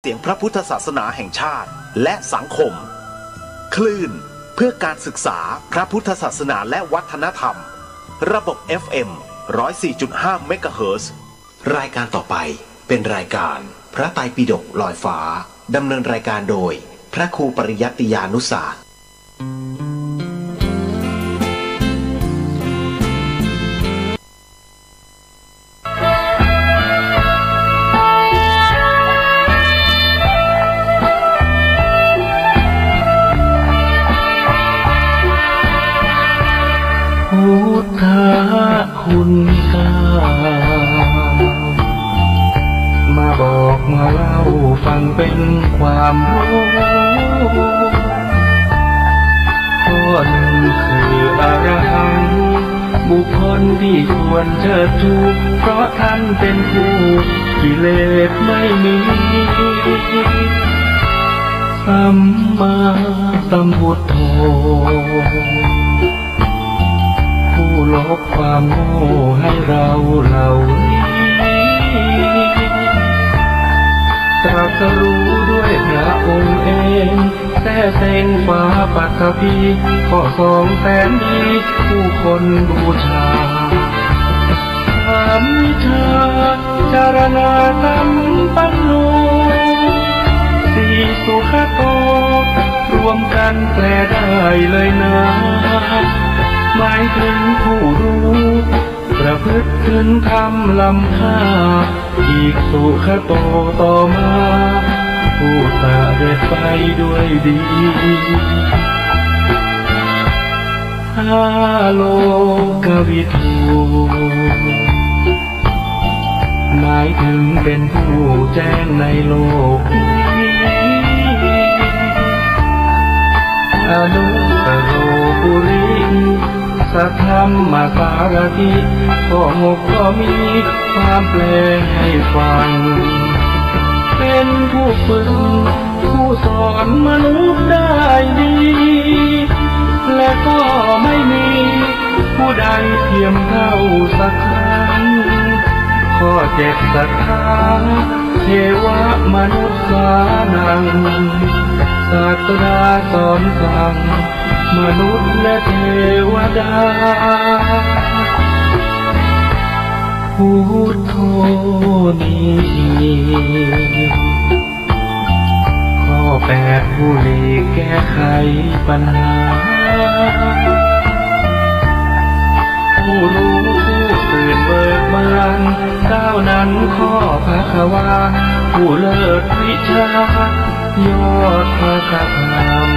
สียงพระพุทธศาสนาแห่งชาติและสังคมคลื่นเพื่อการศึกษาพระพุทธศาสนาและวัฒนธรรมระบบ FM 104.5 เมกะเฮิรตซ์รายการต่อไปเป็นรายการพระไตรปิฎกลอยฟ้าดำเนินรายการโดยพระครูปริยัติยานุศาสตร์พุทธคุณเจ้ามาบอกมาเล่าฟังเป็นความรู้ข้อหนึ่งคืออรหันต์บุคคลที่ควรเชิดชูเพราะท่านเป็นผู้กิเลสไม่มีสัมมาสัมพุทโธลบความโง่ให้เราเหล่านี้ตรัสรู้ด้วยพระองค์เองแต่เส้นฟ้าปัตภีก็200,000ปีผู้คนบูชา3วิชาจารณะสัมปันโน4สุขโตรวมกันแปลได้เลยนะหมายถึงผู้รู้ประพฤติถึงธรรมล้ำค่าอีกสุขโตต่อมาผู้สำเร็จไปด้วยดีโลกวิทูหมายถึงเป็นผู้แจ้งในโลกอนุตตโรปุริสัทธัมมาสารถิข้อ6ก็มีความแปลให้ฟังเป็นผู้ฝึกผู้สอนมนุษย์ได้ดีและก็ไม่มีผู้ใดเทียมเท่าสักครั้งข้อ7ศรัทธาเทวมนุษย์สานังศาสดาสอนสั่งมนุษย์และเทวดาพุทโธนี้ข้อ8ผู้หลีกแก้ไขปัญหาผู้รู้ผู้ตื่นเบิกบาน9นั้นข้อภควาผู้เลิศวิชายอดพระธรรม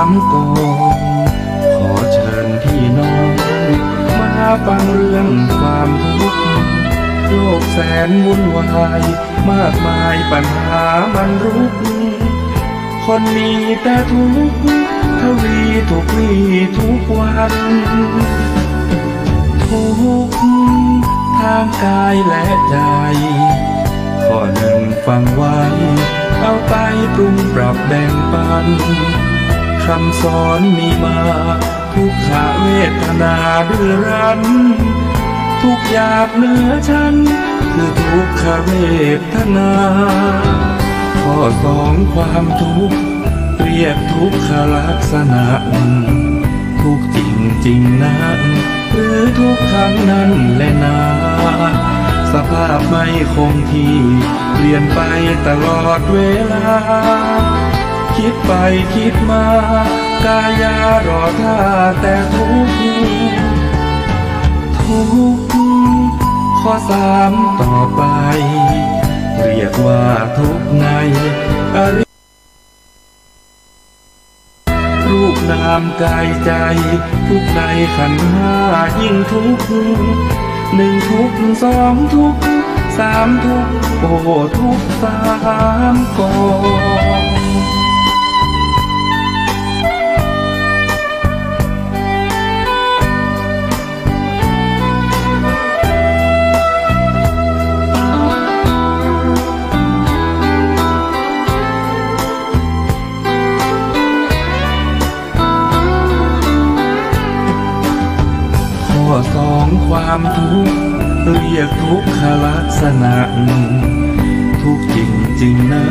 3 กองขอเชิญพี่น้องมาฟังเรื่องความทุกข์โลกแสนวุ่นวายมากมายปัญหามันรุกคนมีแต่ทุกข์ทวีทุกวี่ทุกวันทุกข์ทางกายและใจข้อหนึ่งฟังไว้เอาไปปรุงปรับแบ่งปันคำสอนมีมาทุกขเวทนาดื้อรั้นทุกหยาบเหนือฉันคือทุกขเวทนาข้อ2ความทุกข์เรียกทุกขลักษณะทุกจริง จริงนะหรือทุกครั้งนั้นแหละนะสภาพไม่คงที่เปลี่ยนไปตลอดเวลาคิดไปคิดมากายารอท่าแต่ทุกข้อสามต่อไปเรียกว่าทุกในอริรูปนามกายใจทุกในขันธ์ห้ายิ่งทุกหนึ่งทุกสองทุกสามทุกโอ้ทุกสามกองสองความทุกข์เรียกทุกขลักษณะทุกจริงจริงนะ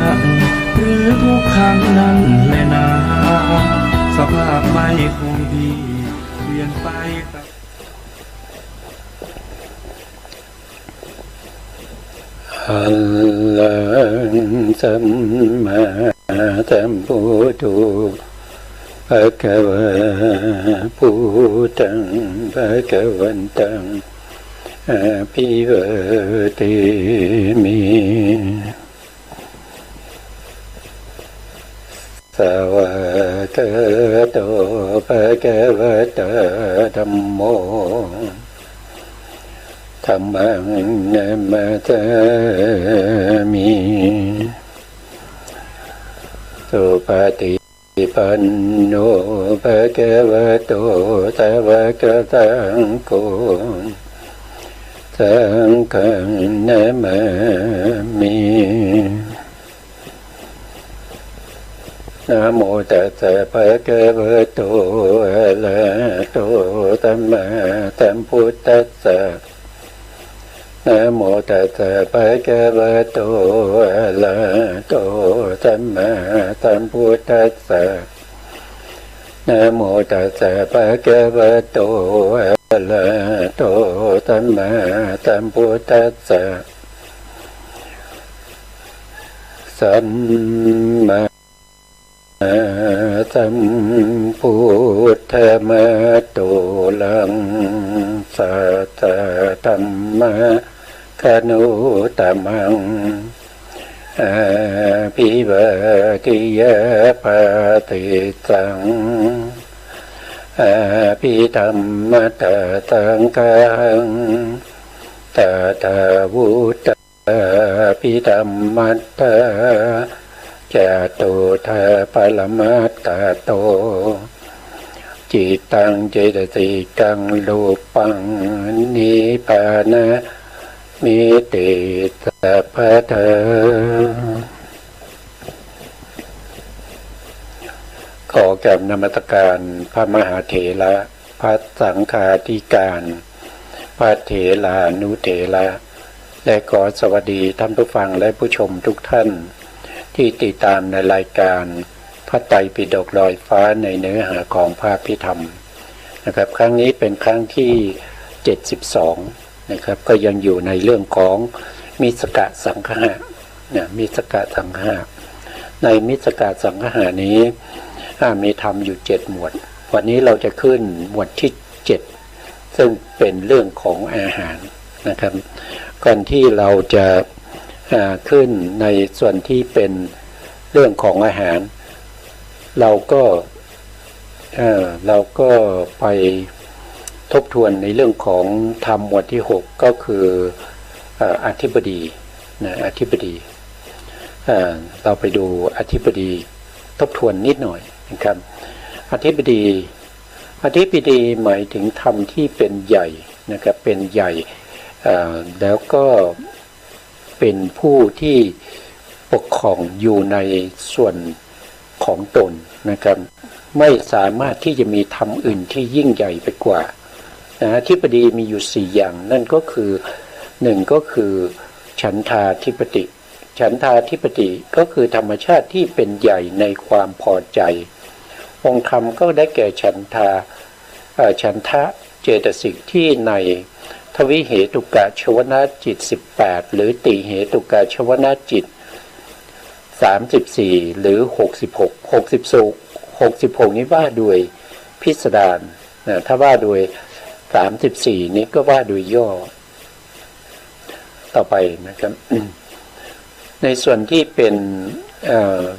หรือทุกครั้งนั้นแหละนะสภาพไม่คงที่เปลี่ยนไปอัลลังสัมมาสัมพุทโธภะคะวะพุทธังภะคะวันตังอภิวาเทมิสวากขาโตภะคะวะตาธัมโมธัมมังนัมมาสามิสุปฏิปันโนภะคะวะโตสาวกสังโฆสังฆังนะมามินะโมตัสสะภะคะวะโตอะระหะโตสัมมาสัมพุทธัสสะนะโมตัสสะภะคะวะโตอะระหะโตสัมมาสัมพุทธัสสะนะโมตัสสะภะคะวะโตอะระหะโตสัมมาสัมพุทธัสสะสัมมาสัมพุทธมัตโตลังสัตตธัมมะคโนตมังอาภิวาทิยาปาติสังอาภิธรรมตตังกังตถาวุตตาภิธรรมัตตาจตุทาปรมัตตโตจิตตังเจตสิกังรูปังนิพพานะมิติสัพพะเทขอกราบนมัสการพระมหาเถระพระสังฆาธิการพระเถรานุเถระและขอสวัสดีท่านผู้ฟังและผู้ชมทุกท่านที่ติดตามในรายการพระไตรปิฎกลอยฟ้าในเนื้อหาของพระพิธรรมนะครับครั้งนี้เป็นครั้งที่72นะครับก็ยังอยู่ในเรื่องของมิสกะสังฆะมิสกะสังฆะในมิสกะสังฆะนี้มีธรรมอยู่7หมวดวันนี้เราจะขึ้นหมวดที่7ซึ่งเป็นเรื่องของอาหารนะครับก่อนที่เราจะขึ้นในส่วนที่เป็นเรื่องของอาหารเราก็ไปทบทวนในเรื่องของธรรมหมวดที่6ก็คืออธิบดีนะอธิบดีเราไปดูอธิบดีทบทวนนิดหน่อยนะครับอธิบดีหมายถึงธรรมที่เป็นใหญ่นะครับเป็นใหญ่แล้วก็เป็นผู้ที่ปกครองอยู่ในส่วนของตนนะครับไม่สามารถที่จะมีธรรมอื่นที่ยิ่งใหญ่ไปกว่าอธิบดีมีอยู่4อย่างนั่นก็คือ1ก็คือฉันทาธิปติฉันทาธิปติก็คือธรรมชาติที่เป็นใหญ่ในความพอใจองค์ธรรมก็ได้แก่ฉันทา ฉันทะเจตสิกที่ในทวิเหตุกะชวนาจิต18หรือติเหตุกะชวนาจิต34หรือ66นี้ว่าโดยพิสดารนะถ้าว่าโดย34นี้ก็ว่าโดยย่อต่อไปนะครับ ในส่วนที่เป็น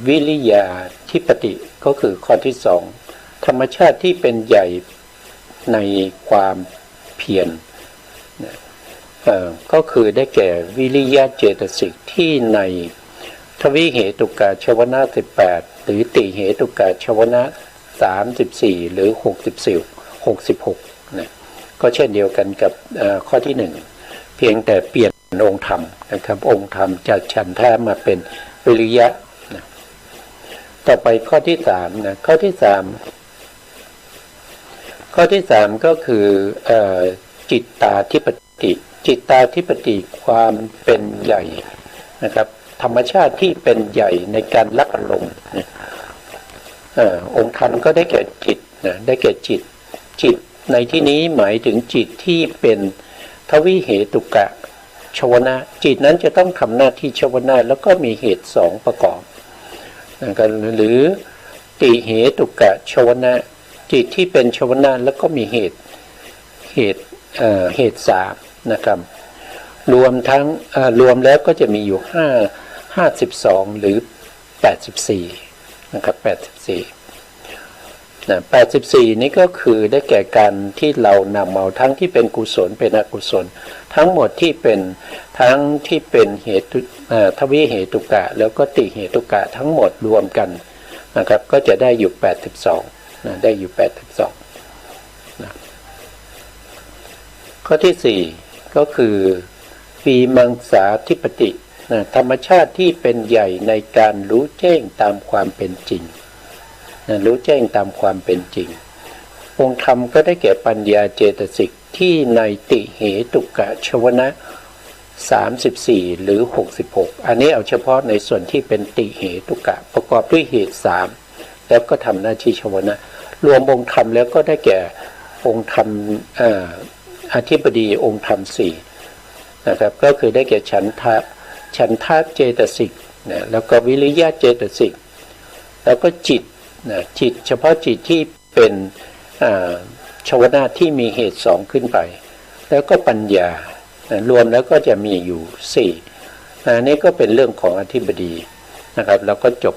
วิริยาธิปติก็คือข้อที่สองธรรมชาติที่เป็นใหญ่ในความเพียรก็คือได้แก่วิริยะเจตสิกที่ในทวิเหตุกะชวนะ18หรือติเหตุกะชวนะ34หรือ66นะก็เช่นเดียวกันกับข้อที่หนึ่งเพียงแต่เปลี่ยนองค์ธรรมนะครับองค์ธรรมจากฉันทะมาเป็นวิริยะนะต่อไปข้อที่สามนะข้อที่สามก็คือจิตตาธิปติจิตตาธิปติความเป็นใหญ่นะครับธรรมชาติที่เป็นใหญ่ในการรับอารมณ์องค์ธรรมก็ได้แก่จิตนะได้แก่จิตในที่นี้หมายถึงจิตที่เป็นทวิเหตุกะชวนะจิตนั้นจะต้องทำหน้าที่ชวนะแล้วก็มีเหตุสองประกอบนะครับหรือติเหตุกะชวนะจิตที่เป็นชวนะแล้วก็มีเหตุสามนะครับรวมแล้วก็จะมีอยู่52หรือ84นะครับ84นี้ก็คือได้แก่การที่เรานำเอาทั้งที่เป็นกุศลเป็นอกุศลทั้งหมดที่เป็นเหตุทวิเหตุกะแล้วก็ติเหตุกะทั้งหมดรวมกันนะครับก็จะได้อยู่82นะได้อยู่82นะข้อที่4ก็คือวีมังสาธิปตินะธรรมชาติที่เป็นใหญ่ในการรู้แจ้งตามความเป็นจริงนะรู้แจ้งตามความเป็นจริงองค์ธรรมก็ได้แก่ปัญญาเจตสิกที่ในติเหตุกะชวนะ34หรือ66อันนี้เอาเฉพาะในส่วนที่เป็นติเหตุกะประกอบด้วยเหตุ3แล้วก็ทำหน้าที่ชวนะรวมองค์ธรรมแล้วก็ได้แก่องค์ธรรมอธิบดีองค์ธรรม4นะครับก็คือได้แก่ฉันทะเจตสิกนะแล้วก็วิริยะเจตสิกแล้วก็จิตนะจิตเฉพาะจิตที่เป็นชวนะที่มีเหตุ2ขึ้นไปแล้วก็ปัญญารวมแล้วก็จะมีอยู่4อันนี้ก็เป็นเรื่องของอธิบดีนะครับแล้วก็จบ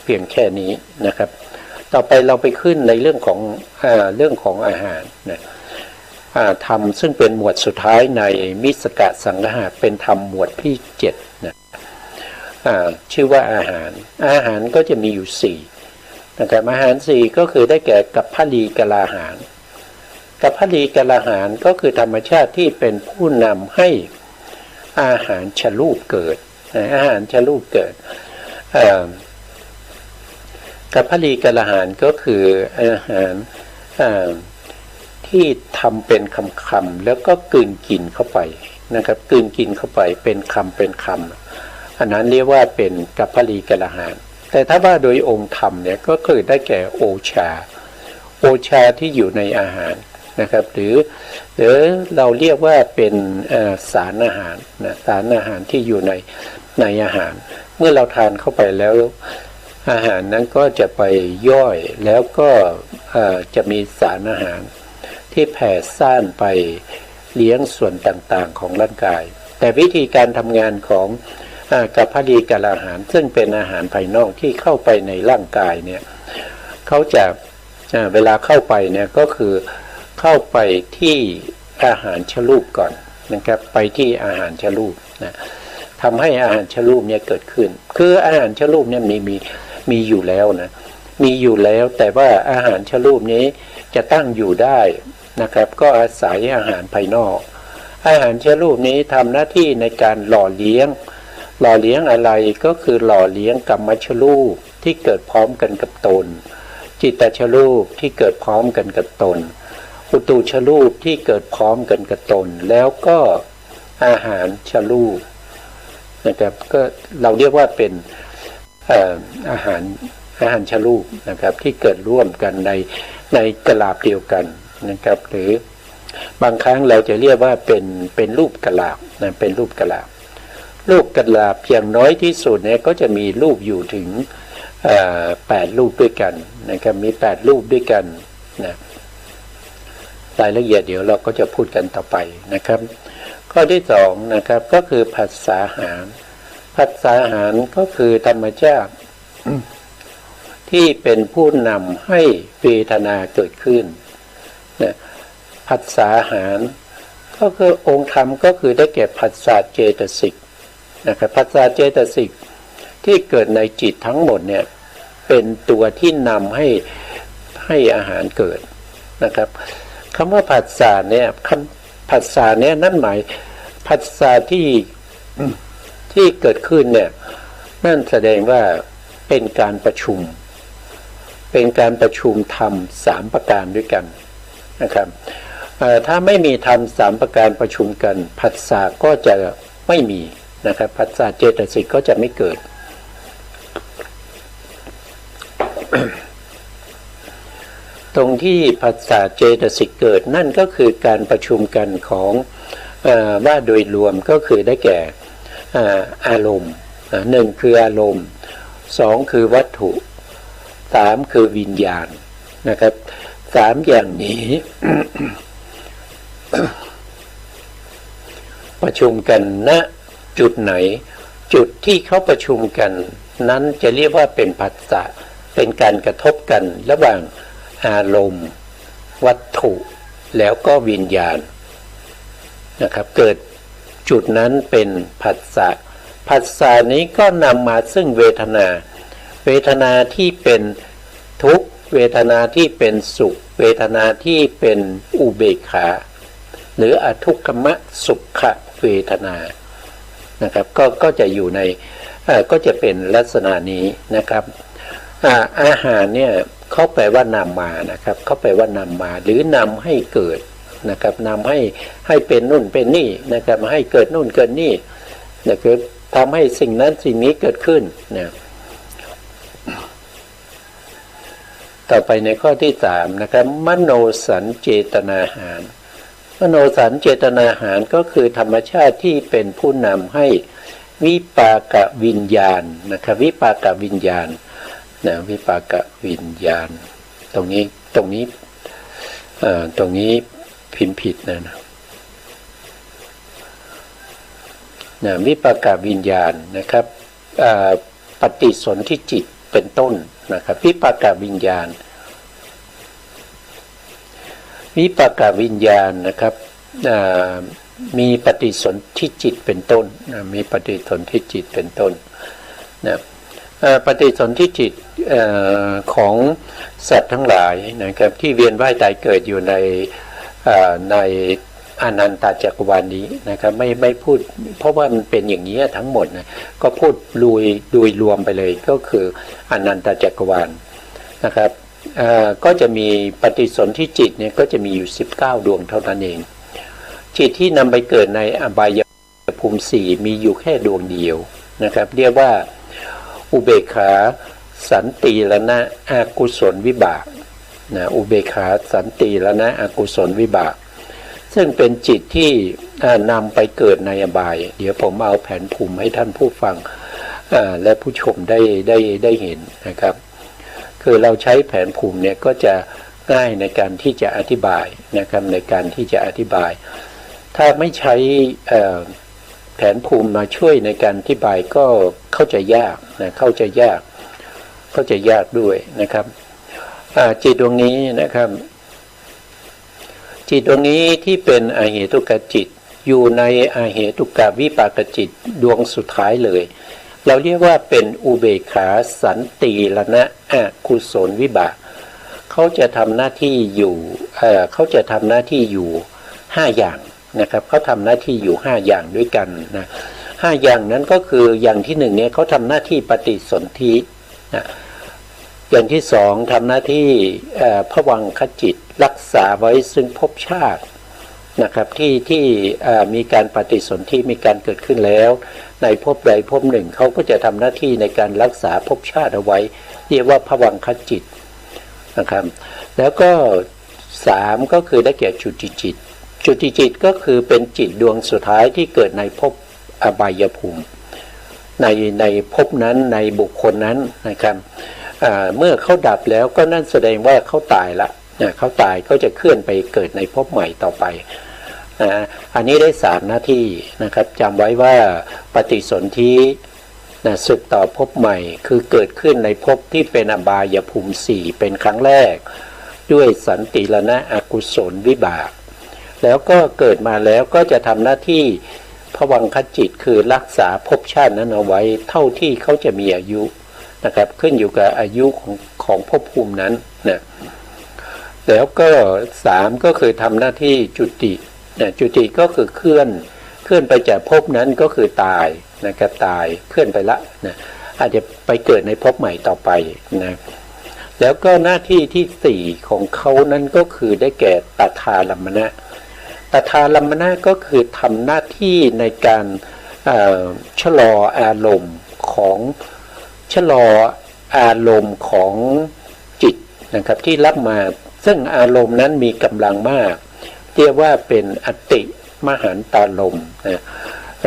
เพียงแค่นี้นะครับต่อไปเราไปขึ้นในเรื่องของอาหารนะธรรมซึ่งเป็นหมวดสุดท้ายในมิสกะสังฆะเป็นธรรมหมวดที่7นะชื่อว่าอาหารก็จะมีอยู่4นะครับอาหาร4ก็คือได้แก่กัปพลีกลาหารกัปพลีกลาหารก็คือธรรมชาติที่เป็นผู้นำให้อาหารชลูปเกิดอาหารชลูปเกิดกัปพลีกลาหารก็คืออาหารที่ทำเป็นคำๆแล้วก็กลืนกินเข้าไปนะครับกลืนกินเข้าไปเป็นคำอันนั้นเรียกว่าเป็นกัปพลีกลาหารแต่ถ้าว่าโดยองค์ธรรมเนี่ยก็คือได้แก่โอชาที่อยู่ในอาหารนะครับหรือเราเรียกว่าเป็นสารอาหารนะสารอาหารที่อยู่ในอาหารเมื่อเราทานเข้าไปแล้วอาหารนั้นก็จะไปย่อยแล้วก็จะมีสารอาหารที่แผ่ซ่านไปเลี้ยงส่วนต่างๆของร่างกายแต่วิธีการทำงานของกัปพลีกลาหารซึ่งเป็นอาหารภายนอกที่เข้าไปในร่างกายเนี่ยเขาจะเวลาเข้าไปเนี่ยก็คือเข้าไปที่อาหารชลูปก่อนนะครับไปที่อาหารชลูปนะทำให้อาหารชลูปเนี่ยเกิดขึ้นคืออาหารชลูปเนี่ยมีอยู่แล้วนะมีอยู่แล้วแต่ว่าอาหารชลูปนี้จะตั้งอยู่ได้นะครับก็อาศัยอาหารภายนอกอาหารชลูปนี้ทำหน้าที่ในการหล่อเลี้ยงอะไรก็คือหล่อเลี้ยงกัมมัชลูปที่เกิดพร้อมกันกับตนจิตตชลูปที่เกิดพร้อมกันกับตนอุตุชลูปที่เกิดพร้อมกันกับตนแล้วก็อาหารชลูปนะครับก็เราเรียกว่าเป็นอาหารชลูปนะครับที่เกิดร่วมกันในกลาบเดียวกัน นะครับหรือบางครั้งเราจะเรียกว่าเป็นรูปกะลาบนะเป็นรูปกะลาบรูปกะลาบอย่างน้อยที่สุดเนี่ยก็จะมีรูปอยู่ถึง8 รูปด้วยกันนะครับมี8 รูปด้วยกันนะรายละเอียดเดี๋ยวเราก็จะพูดกันต่อไปนะครับข้อที่2นะครับก็คือผัสสะหารผัสสะหารก็คือธรรมชาติที่เป็นผู้นำให้เวทนาเกิดขึ้นนะผัสสะหารก็คือองค์ธรรมก็คือได้แก่ผัสสะเจตสิกนะครับผัสสะเจตสิกที่เกิดในจิตทั้งหมดเนี่ยเป็นตัวที่นำให้อาหารเกิดนะครับคำว่าผัสสะเนี่ยผัสสะเนี่ยนั่นหมายผัสสะที่เกิดขึ้นเนี่ยนั่นแสดงว่าเป็นการประชุมธรรม3ประการด้วยกันนะครับถ้าไม่มีธรรม3ประการประชุมกันผัสสะก็จะไม่มีนะครับผัสสะเจตสิกก็จะไม่เกิด ตรงที่ผัสสะเจตสิกเกิดนั่นก็คือการประชุมกันของว่าโดยรวมก็คือได้แก่อารมณ์1คืออารมณ์2คือวัตถุ3คือวิญญาณนะครับ3อย่างนี้ ประชุมกันณจุดไหนจุดที่เขาประชุมกันนั้นจะเรียกว่าเป็นผัสสะเป็นการกระทบกันระหว่างอารมณ์วัตถุแล้วก็วิญญาณนะครับเกิดจุดนั้นเป็นผัสสะผัสสะนี้ก็นำมาซึ่งเวทนาที่เป็นทุกข์เวทนาที่เป็นสุขเวทนาที่เป็นอุเบกขาหรืออทุกขมสุขเวทนานะครับก็จะอยู่ในก็จะเป็นลักษณะนี้นะครับอาหารเนี่ยเขาแปลว่านำมานะครับเขาแปลว่านำมาหรือนำให้เกิดนะครับนำให้เป็นนู่นเป็นนี่นะครับให้เกิดนู่นเกิดนี่นะครับทำให้สิ่งนั้นสิ่งนี้เกิดขึ้นนะต่อไปในข้อที่3นะครับมโนสัญเจตนาหารมโนสัญเจตนาหารก็คือธรรมชาติที่เป็นผู้นำให้วิปากวิญญาณนะครับวิปากวิญญาณนะวิปากวิญญาณตรงนี้พิมพ์ผิดนะวิปากวิญญาณนะครับปฏิสนธิจิตเป็นต้นนะครับวิปากวิญญาณนะครับมีปฏิสนธิจิตเป็นต้นมีปฏิสนธิจิตเป็นต้นนะปฏิสนธิจิตของสัตว์ทั้งหลายนะครับที่เวียนว่ายตายเกิดอยู่ในอนันตจักรวาลนี้นะครับไม่พูดเพราะว่ามันเป็นอย่างนี้ทั้งหมดนะก็พูดโดยรวมไปเลยก็คืออนันตจักรวาลนะครับก็จะมีปฏิสนธิจิตเนี่ยก็จะมีอยู่19ดวงเท่านั้นเองจิตที่นำไปเกิดในอบายภูมิ4มีอยู่แค่ดวงเดียวนะครับเรียกว่าอุเบกขาสันติละนะอกุศลวิบากนะอุเบกขาสันติละนะอกุศลวิบากซึ่งเป็นจิตที่นำไปเกิดในอบายเดี๋ยวผมเอาแผนภูมิให้ท่านผู้ฟังและผู้ชมได้เห็นนะครับคือเราใช้แผนภูมิเนี่ยก็จะง่ายในการที่จะอธิบายนะครับในการที่จะอธิบายถ้าไม่ใช้แผนภูมิมาช่วยในการอธิบายก็เข้าใจยากนะเข้าใจยากด้วยนะครับจิตดวงนี้นะครับจิตดวงนี้ที่เป็นอเหตุกจิตอยู่ในอเหตุกวิปากจิตดวงสุดท้ายเลยเราเรียกว่าเป็นอุเบกขาสันติละนะอกุศลวิบากเขาจะทำหน้าที่อยู่5อย่างนะครับเขาทำหน้าที่อยู่5อย่างด้วยกันนะ5อย่างนั้นก็คืออย่างที่1เนี่ยเขาทำหน้าที่ปฏิสนธินะอย่างที่2ทำหน้าที่ภวังคจิตรักษาไว้ซึ่งภพชาตินะครับที่มีการปฏิสนธิมีการเกิดขึ้นแล้วในภพใดภพหนึ่งเขาก็จะทำหน้าที่ในการรักษาภพชาติเอาไว้เรียกว่าภวังคจิตนะครับแล้วก็ 3ก็คือได้แก่จุติจิตจุติจิตก็คือเป็นจิตดวงสุดท้ายที่เกิดในภพอบายภูมิในภพนั้นในบุคคลนั้นนะครับเมื่อเขาดับแล้วก็นั่นแสดงว่าเขาตายละเขาตายก็จะเคลื่อนไปเกิดในภพใหม่ต่อไปอันนี้ได้3หน้าที่นะครับจำไว้ว่าปฏิสนธิสืบต่อภพใหม่คือเกิดขึ้นในภพที่เป็นอบายภูมิ4เป็นครั้งแรกด้วยสันติรณะอกุศลวิบากแล้วก็เกิดมาแล้วก็จะทำหน้าที่ภวังคจิตคือรักษาภพชาตินั้นเอาไว้เท่าที่เขาจะมีอายุนะครับขึ้นอยู่กับอายุของภพภูมินั้นนะแล้วก็3ก็คือทำหน้าที่จุติจุติก็คือเคลื่อนไปจากภพนั้นก็คือตายนะครับตายเคลื่อนไปละนะอาจจะไปเกิดในภพใหม่ต่อไปนะแล้วก็หน้าที่ที่4ของเขานั้นก็คือได้แก่ตถาลัมมณะตถาลัมมณะก็คือทำหน้าที่ในการชะลออารมณ์ของจิตนะครับที่รับมาซึ่งอารมณ์นั้นมีกำลังมากเรียกว่าเป็นอติมหันตารมณ์นะ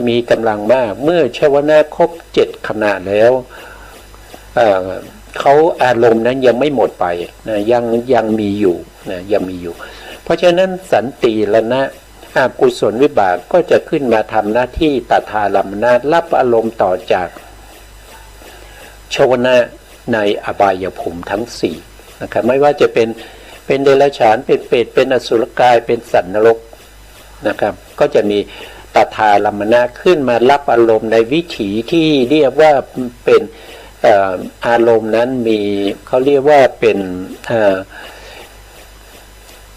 มีกำลังมากเมื่อชวนะครบ7ขณะแล้วเขาอารมณ์นั้นยังไม่หมดไปนะยังมีอยู่นะยังมีอยู่เพราะฉะนั้นสันติรณะอกุศลวิบากก็จะขึ้นมาทำหน้าที่ตถาลัมมณะรับอารมณ์ต่อจากชวนะในอบายภูมิทั้ง4นะครับไม่ว่าจะเป็นเดรัจฉานเป็นเปรตเป็นอสุรกายเป็นสัตว์นรกนะครับก็จะมีตถาลัมมณะขึ้นมารับอารมณ์ในวิถีที่เรียกว่าเป็นอารมณ์นั้นมีเขาเรียกว่าเป็น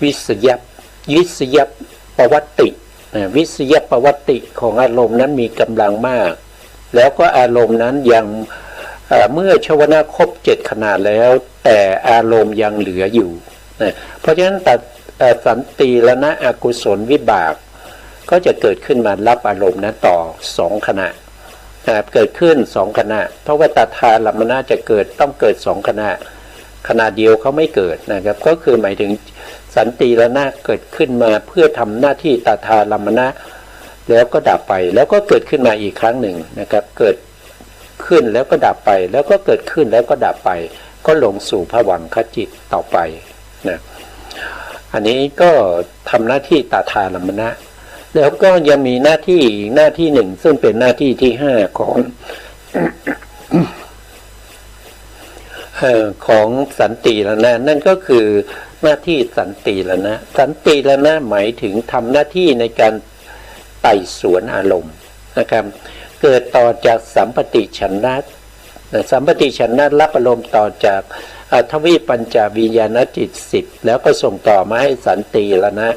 วิสยประวัติวิสยประวัติของอารมณ์นั้นมีกำลังมากแล้วก็อารมณ์นั้นยังเมื่อชวนะครบ7ขณะแล้วแต่อารมณ์ยังเหลืออยู่เพราะฉะนั้นสันติรณะอกุศลวิบากก็จะเกิดขึ้นมารับอารมณ์นั้นต่อ2ขณะเกิดขึ้น2ขณะเพราะว่าตถาลัมมณะจะต้องเกิด2ขณะเดียวเขาไม่เกิดนะครับก็คือหมายถึงสันติรณะเกิดขึ้นมาเพื่อทำหน้าที่ตถาลัมมณะแล้วก็ดับไปแล้วก็เกิดขึ้นมาอีกครั้งหนึ่งนะครับเกิดขึ้นแล้วก็ดับไปแล้วก็เกิดขึ้นแล้วก็ดับไปก็ลงสู่ภวังคจิตต่อไปนะอันนี้ก็ทำหน้าที่ตถาลัมมณะแล้วก็ยังมีหน้าที่หนึ่งซึ่งเป็นหน้าที่ที่5ของสันติรณะนั่นก็คือหน้าที่สันติรณะสันติรณะหมายถึงทำหน้าที่ในการไต่สวนอารมณ์นะครับเกิดต่อจากสัมปติฉันนะสัมปติฉันนะรับอารมณ์ต่อจากทวีปัญจวิญญาณจิต10แล้วก็ส่งต่อมาให้สันติรณะ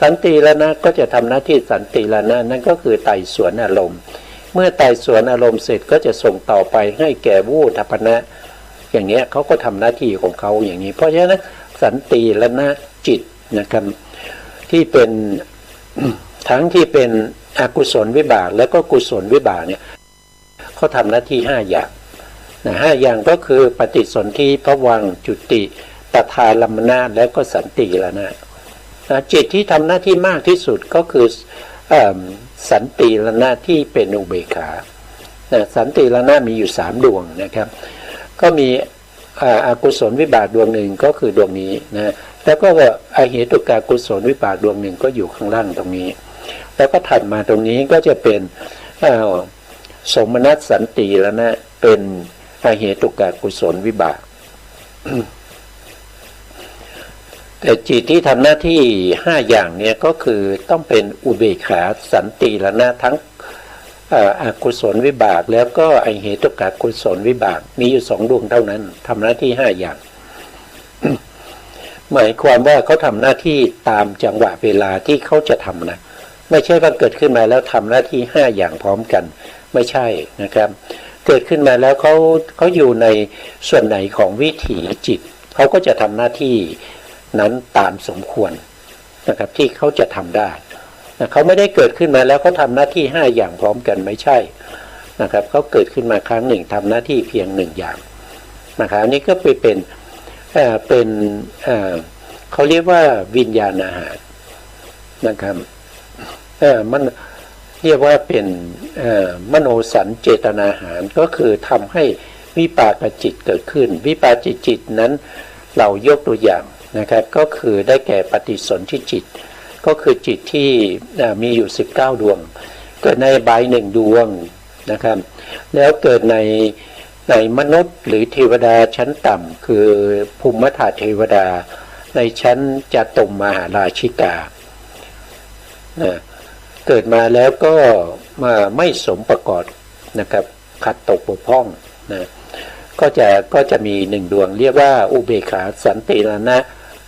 สันติรณะก็จะทำหน้าที่สันติรณะนั่นก็คือไต่สวนอารมณ์เมื่อไต่สวนอารมณ์เสร็จก็จะส่งต่อไปให้แก่วูทัพพนะอย่างเงี้ยเขาก็ทำหน้าที่ของเขาอย่างนี้เพราะฉะนั้นสันติรณะจิตนะครับที่เป็น ทั้งที่เป็นอกุศลวิบากแล้วก็กุศลวิบากเนี่ยเขาทำหน้าที่5อย่าง5อย่างก็คือปฏิสนธิภวังค์จุติตถาลัมมณะแล้วก็สันติรณะจิตที่ทำหน้าที่มากที่สุดก็คือสันติรณะที่เป็นอุเบกขาสันติรณะมีอยู่3ดวงนะครับก็มีอกุศลวิบากดวงหนึ่งก็คือดวงนี้นะแล้วก็อเหตุกากุศลวิบากดวงหนึ่งก็อยู่ข้างล่างตรงนี้แล้วก็ถัดมาตรงนี้ก็จะเป็นสมนัสสันติรณะเป็นอเหตุกากุศลวิบาก แต่จิตที่ทำหน้าที่5อย่างเนี่ยก็คือต้องเป็นอุเบกขาสันติรณะทั้งอกุศลวิบากแล้วก็อเหตุกากุศลวิบากมีอยู่2ดวงเท่านั้นทำหน้าที่5อย่าง หมายความว่าเขาทำหน้าที่ตามจังหวะเวลาที่เขาจะทำนะไม่ใช่ว่าเกิดขึ้นมาแล้วทำหน้าที่5อย่างพร้อมกันไม่ใช่นะครับเกิดขึ้นมาแล้วเขาอยู่ในส่วนไหนของวิถีจิตเขาก็จะทำหน้าที่นั้นตามสมควรนะครับที่เขาจะทำได้นะเขาไม่ได้เกิดขึ้นมาแล้วเขาทำหน้าที่5อย่างพร้อมกันไม่ใช่นะครับเขาเกิดขึ้นมาครั้งหนึ่งทำหน้าที่เพียง1อย่างนะครับอันนี้ก็เป็น เขาเรียกว่าวิญญาณอาหารนะครับมันเรียกว่าเป็นมโนสัญเจตนาอาหารก็คือทำให้วิปากจิตเกิดขึ้นวิปากจิตนั้นเรายกตัวอย่างนะครับก็คือได้แก่ปฏิสนธิจิตก็คือจิตที่มีอยู่19ดวงเกิดในอบาย1ดวงนะครับแล้วเกิดในมนุษย์หรือเทวดาชั้นต่ำคือภูมิธาตุเทวดาในชั้นจตุมมหาราชิกาเกิดมาแล้วก็มาไม่สมประกอบนะครับขัดตกบกพร่องนะก็จะมี1ดวงเรียกว่าอุเบกขาสันติรณะ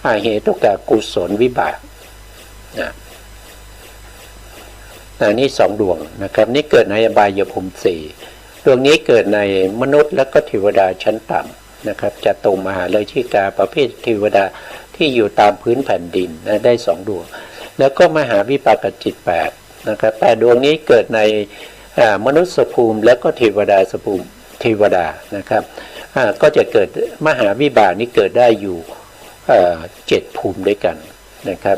อาเหตุกะกุศลวิบากนี่2ดวงนะครับนี่เกิดในอบายภูมิ4ดวงนี้เกิดในมนุษย์และก็เทวดาชั้นต่ำนะครับจตุมมหาราชิกาประเภทเทวดาที่อยู่ตามพื้นแผ่นดินนะได้2ดวงแล้วก็มหาวิปากจิต8นะครับ8ดวงนี้เกิดในมนุษย์ภูมิและก็เทวดาภูมิเทวดานะครับก็จะเกิดมหาวิบากนี้เกิดได้อยู่7ภูมิด้วยกันนะครับ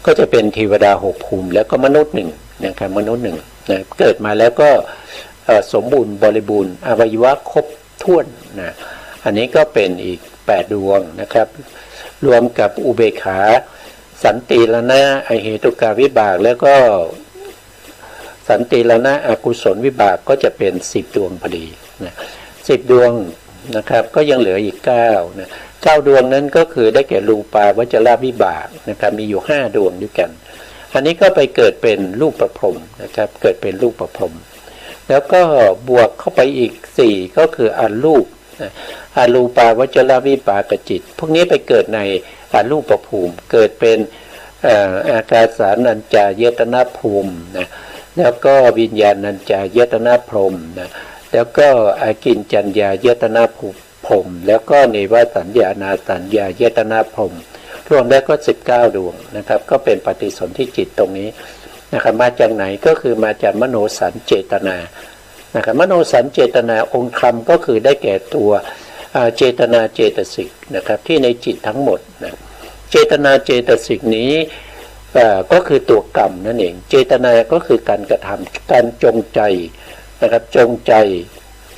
ก็จะเป็นเทวดา6ภูมิแล้วก็มนุษย์1นะครับมนุษย์1นะเกิดมาแล้วก็สมบูรณ์บริบูรณ์อวัยวะครบถ้วนนะอันนี้ก็เป็นอีก8ดวงนะครับรวมกับอุเบกขาสันติรณะอเหตุกาวิบากแล้วก็สันติรณะอกุศลวิบากก็จะเป็น10ดวงพอดีนะ10ดวงนะครับก็ยังเหลืออีก9นะ9ดวงนั้นก็คือได้แก่รูปาวจรวิบากนะครับมีอยู่5ดวงด้วยกันอันนี้ก็ไปเกิดเป็นรูปประพรหมนะครับเกิดเป็นรูปประพรหมแล้วก็บวกเข้าไปอีก4ก็คืออรูปอรูปาวจรวิบากจิตพวกนี้ไปเกิดในอรูปภูมิเกิดเป็นอากาสานัญจายตนะภูมินะแล้วก็วิญญาณัญจายตนะพรหมนะแล้วก็อากินจัญญายตนะพรหมแล้วก็เนวสัญญานาสัญญายตนะพรหมรวมแล้วก็19ดวงนะครับก็เป็นปฏิสนธิจิตตรงนี้นะครับมาจากไหนก็คือมาจากมโนสัญเจตนานะครับมโนสัญเจตนาองค์ธรรมก็คือได้แก่ตัวเจตนาเจตสิกนะครับที่ในจิตทั้งหมดนะเจตนาเจตสิกนี้ก็คือตัวกรรมนั่นเองเจตนาก็คือการกระทำการจงใจนะครับจงใจ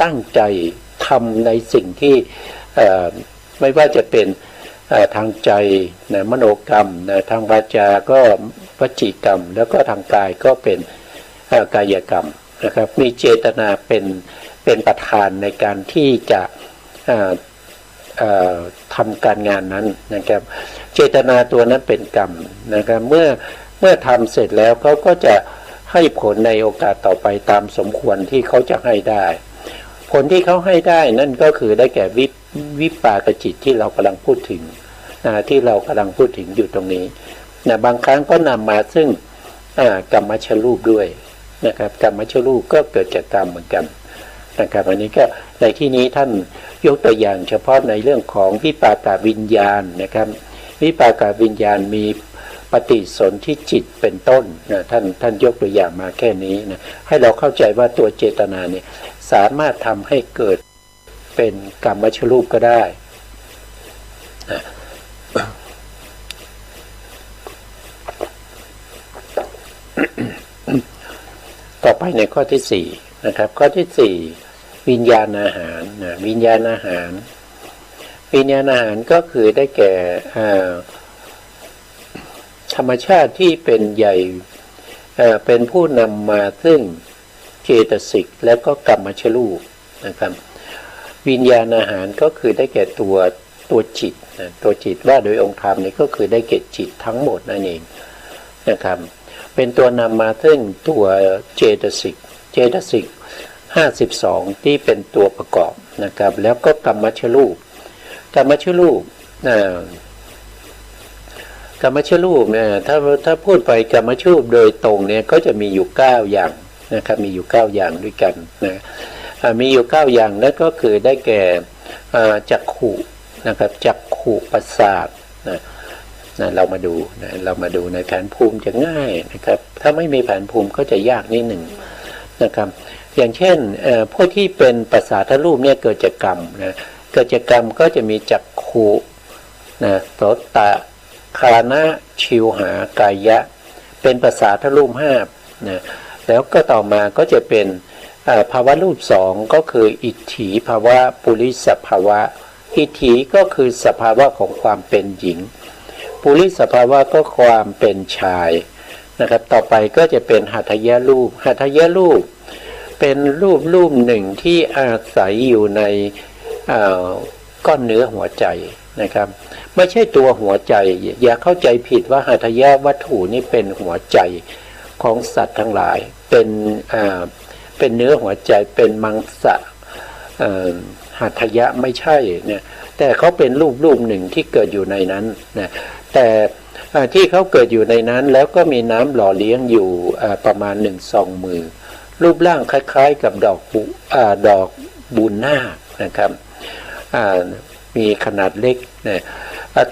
ตั้งใจทำในสิ่งที่ไม่ว่าจะเป็นทางใจนะมโนกรรมนะทางวาจาก็วจีกรรมแล้วก็ทางกายก็เป็นกายกรรมนะครับมีเจตนาเป็นประธานในการที่จะทำการงานนั้นนะครับเจตนาตัวนั้นเป็นกรรมนะครับเมื่อทำเสร็จแล้วเขาก็จะให้ผลในโอกาสต่อไปตามสมควรที่เขาจะให้ได้ผลที่เขาให้ได้นั่นก็คือได้แก่วิปากจิตที่เรากำลังพูดถึงที่เรากำลังพูดถึงอยู่ตรงนี้นะบางครั้งก็นำมาซึ่งกรรมชรูปด้วยนะครับกรรมชรูปก็เกิดจากกรรมเหมือนกันนะครับอันนี้ก็ในที่นี้ท่านยกตัวอย่างเฉพาะในเรื่องของวิปากวิญญาณนะครับวิปากวิญญาณมีปฏิสนธิจิตเป็นต้นนะท่านยกตัวอย่างมาแค่นี้นะให้เราเข้าใจว่าตัวเจตนาเนี่ยสามารถทำให้เกิดเป็นกรรมชรูปก็ได้นะต่อไปในข้อที่4นะครับข้อที่4วิญญาณอาหารนะวิญญาณอาหารก็คือได้แก่ธรรมชาติที่เป็นใหญ่เป็นผู้นำมาซึ่งเจตสิกและก็กรรมชรูปนะครับวิญญาณอาหารก็คือได้แก่ตัวจิตนะตัวจิตว่าโดยองค์ธรรมนี่ก็คือได้แก่จิตทั้งหมดนั่นเองนะครับเป็นตัวนำมาซึ่งตัวเจตสิก52ที่เป็นตัวประกอบนะครับแล้วก็กรรมชรูปเนี่ยถ้าพูดไปกรรมชรูปโดยตรงเนี่ยก็จะมีอยู่9อย่างนะครับมีอยู่9อย่างด้วยกันนะมีอยู่9อย่างนั่นก็คือได้แก่จักขุนะครับจักขุประสาทนะเรามาดูในแผนภูมิจะง่ายนะครับถ้าไม่มีแผนภูมิก็จะยากนิดหนึ่งนะครับอย่างเช่นพวกที่เป็นประสาทรูปเนี่ยเกิดจากกรรมนะเกิดจากกรรมก็จะมีจักขุ นะโสตะคานะชิวหากายะเป็นภาษาทรูปห้านะแล้วก็ต่อมาก็จะเป็นภาวะรูปสองก็คืออิทธิภาวะปุริสภาวะอิทธิก็คือสภาวะของความเป็นหญิงปุริสภาวะก็ความเป็นชายนะครับต่อไปก็จะเป็นหัตถยรูปหัตถยรูปเป็นรูปหนึ่งที่อาศัยอยู่ในก้อนเนื้อหัวใจนะครับไม่ใช่ตัวหัวใจอย่าเข้าใจผิดว่าหัตถยวัตถุนี่เป็นหัวใจของสัตว์ทั้งหลายเป็นเนื้อหัวใจเป็นมังสะหัตถยะไม่ใช่เนี่ยแต่เขาเป็นรูปหนึ่งที่เกิดอยู่ในนั้นนะแต่ที่เขาเกิดอยู่ในนั้นแล้วก็มีน้ำหล่อเลี้ยงอยู่ประมาณ1 ซองมือรูปร่างคล้ายๆกับดอกบุญนาคนะครับมีขนาดเล็กนะ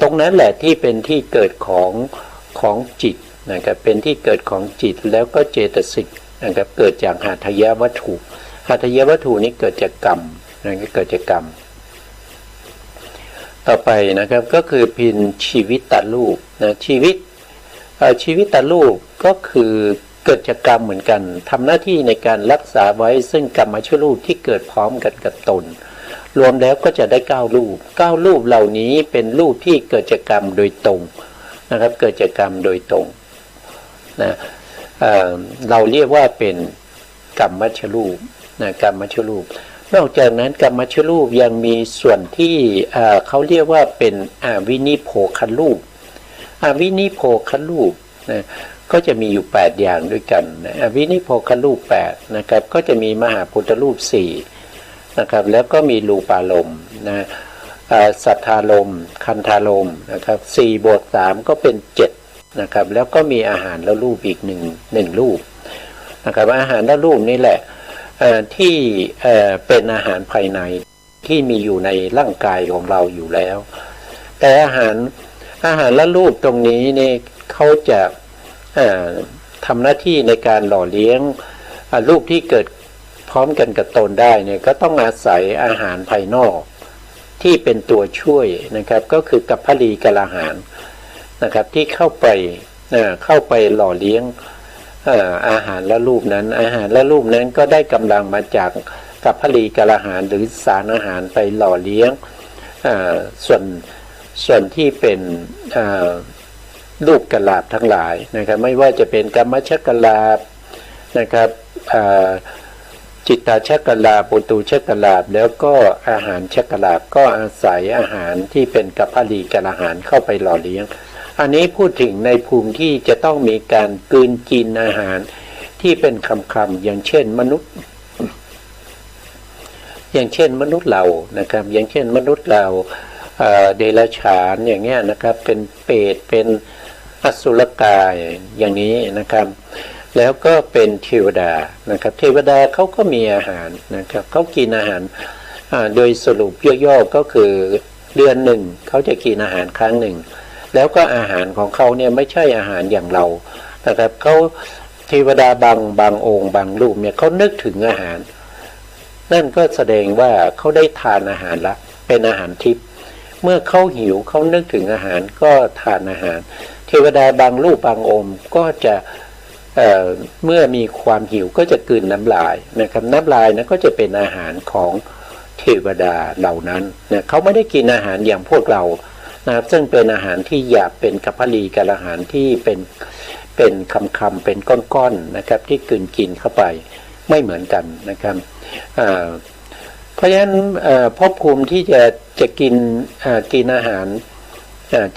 ตรงนั้นแหละที่เป็นที่เกิดของจิตนะครับเป็นที่เกิดของจิตแล้วก็เจตสิกนะครับเกิดจากหัตถยวัตถุหัตถยวัตถุนี้เกิดจากกรรมนะครับเกิดจากกรรมต่อไปนะครับก็คือพินชีวิตตรูปนะชีวิตตรูปก็คือเกิดจากกรรมเหมือนกันทำหน้าที่ในการรักษาไว้ซึ่งกรรมชรูปที่เกิดพร้อมกันกับตนรวมแล้วก็จะได้9 รูป9 รูปเหล่านี้เป็นรูปที่เกิดจากกรรมโดยตรงนะครับเกิดจากกรรมโดยตรงนะเราเรียกว่าเป็นกรรมมัชรูปนะกรรมมัชรูปนอกจากนั้นกรรมมัชรูปยังมีส่วนที่เขาเรียกว่าเป็นวินิโภครูปวินิโภครูปนะก็จะมีอยู่8อย่างด้วยกันนะวินิโภครูป8นะครับก็จะมีมหาพุทธรูป4นะครับแล้วก็มีรูปารมณ์นะสัทธารมณ์คันธารมณ์นะครับ4 บวก 3ก็เป็น7นะครับแล้วก็มีอาหารและรูปอีก1 รูปนะครับอาหารและรูปนี่แหละที่เป็นอาหารภายในที่มีอยู่ในร่างกายของเราอยู่แล้วแต่อาหารและรูปตรงนี้เนี่ยเขาจะทำหน้าที่ในการหล่อเลี้ยงรูปที่เกิดพร้อมกันกับตนได้เนี่ยก็ต้องอาศัยอาหารภายนอกที่เป็นตัวช่วยนะครับก็คือกัปพลีกะลาหารนะครับที่เข้าไปหล่อเลี้ยงอาหารและรูปนั้นอาหารและรูปนั้นก็ได้กำลังมาจากกัปพลีกะลาหารหรือสารอาหารไปหล่อเลี้ยงส่วนที่เป็นลูกกลาบทั้งหลายนะครับไม่ว่าจะเป็นกัมมชกลาบนะครับจิตตาชกลาบปุตุชกลาบแล้วก็อาหารชกลาบก็อาศัยอาหารที่เป็นกัปพลีกะลาหารเข้าไปหล่อเลี้ยงอันนี้พูดถึงในภูมิที่จะต้องมีการกลืนกินอาหารที่เป็นคำอย่างเช่นมนุษย์เรานะครับอย่างเช่นมนุษย์เราเดรัจฉานอย่างเงี้ยนะครับเป็นเปรตเป็นอสุรกายอย่างนี้นะครับแล้วก็เป็นเทวดานะครับเทวดาเขาก็มีอาหารนะครับเขากินอาหารโดยสรุปย่อๆก็คือเดือนหนึ่งเขาจะกินอาหารครั้งหนึ่งแล้วก็อาหารของเขาเนี่ยไม่ใช่อาหารอย่างเรานะครับเขาเทวดาบางองค์บางรูปเนี่ยเขานึกถึงอาหารนั่นก็แสดงว่าเขาได้ทานอาหารละเป็นอาหารทิพย์เมื่อเขาหิวเขานึกถึงอาหารก็ทานอาหารเทวดาบางรูปบางองค์ก็จะเมื่อมีความหิวก็จะกลืนน้ำลายนะครับน้ำลายนะก็จะเป็นอาหารของเทวดาเหล่านั้นนะเขาไม่ได้กินอาหารอย่างพวกเรานะครับซึ่งเป็นอาหารที่หยาบเป็นกัปพลีกับอาหารที่เป็นคำเป็นก้อนๆนะครับที่กลืนกินเข้าไปไม่เหมือนกันนะครับเพราะฉะนั้นภพภูมิที่จะกินอาหาร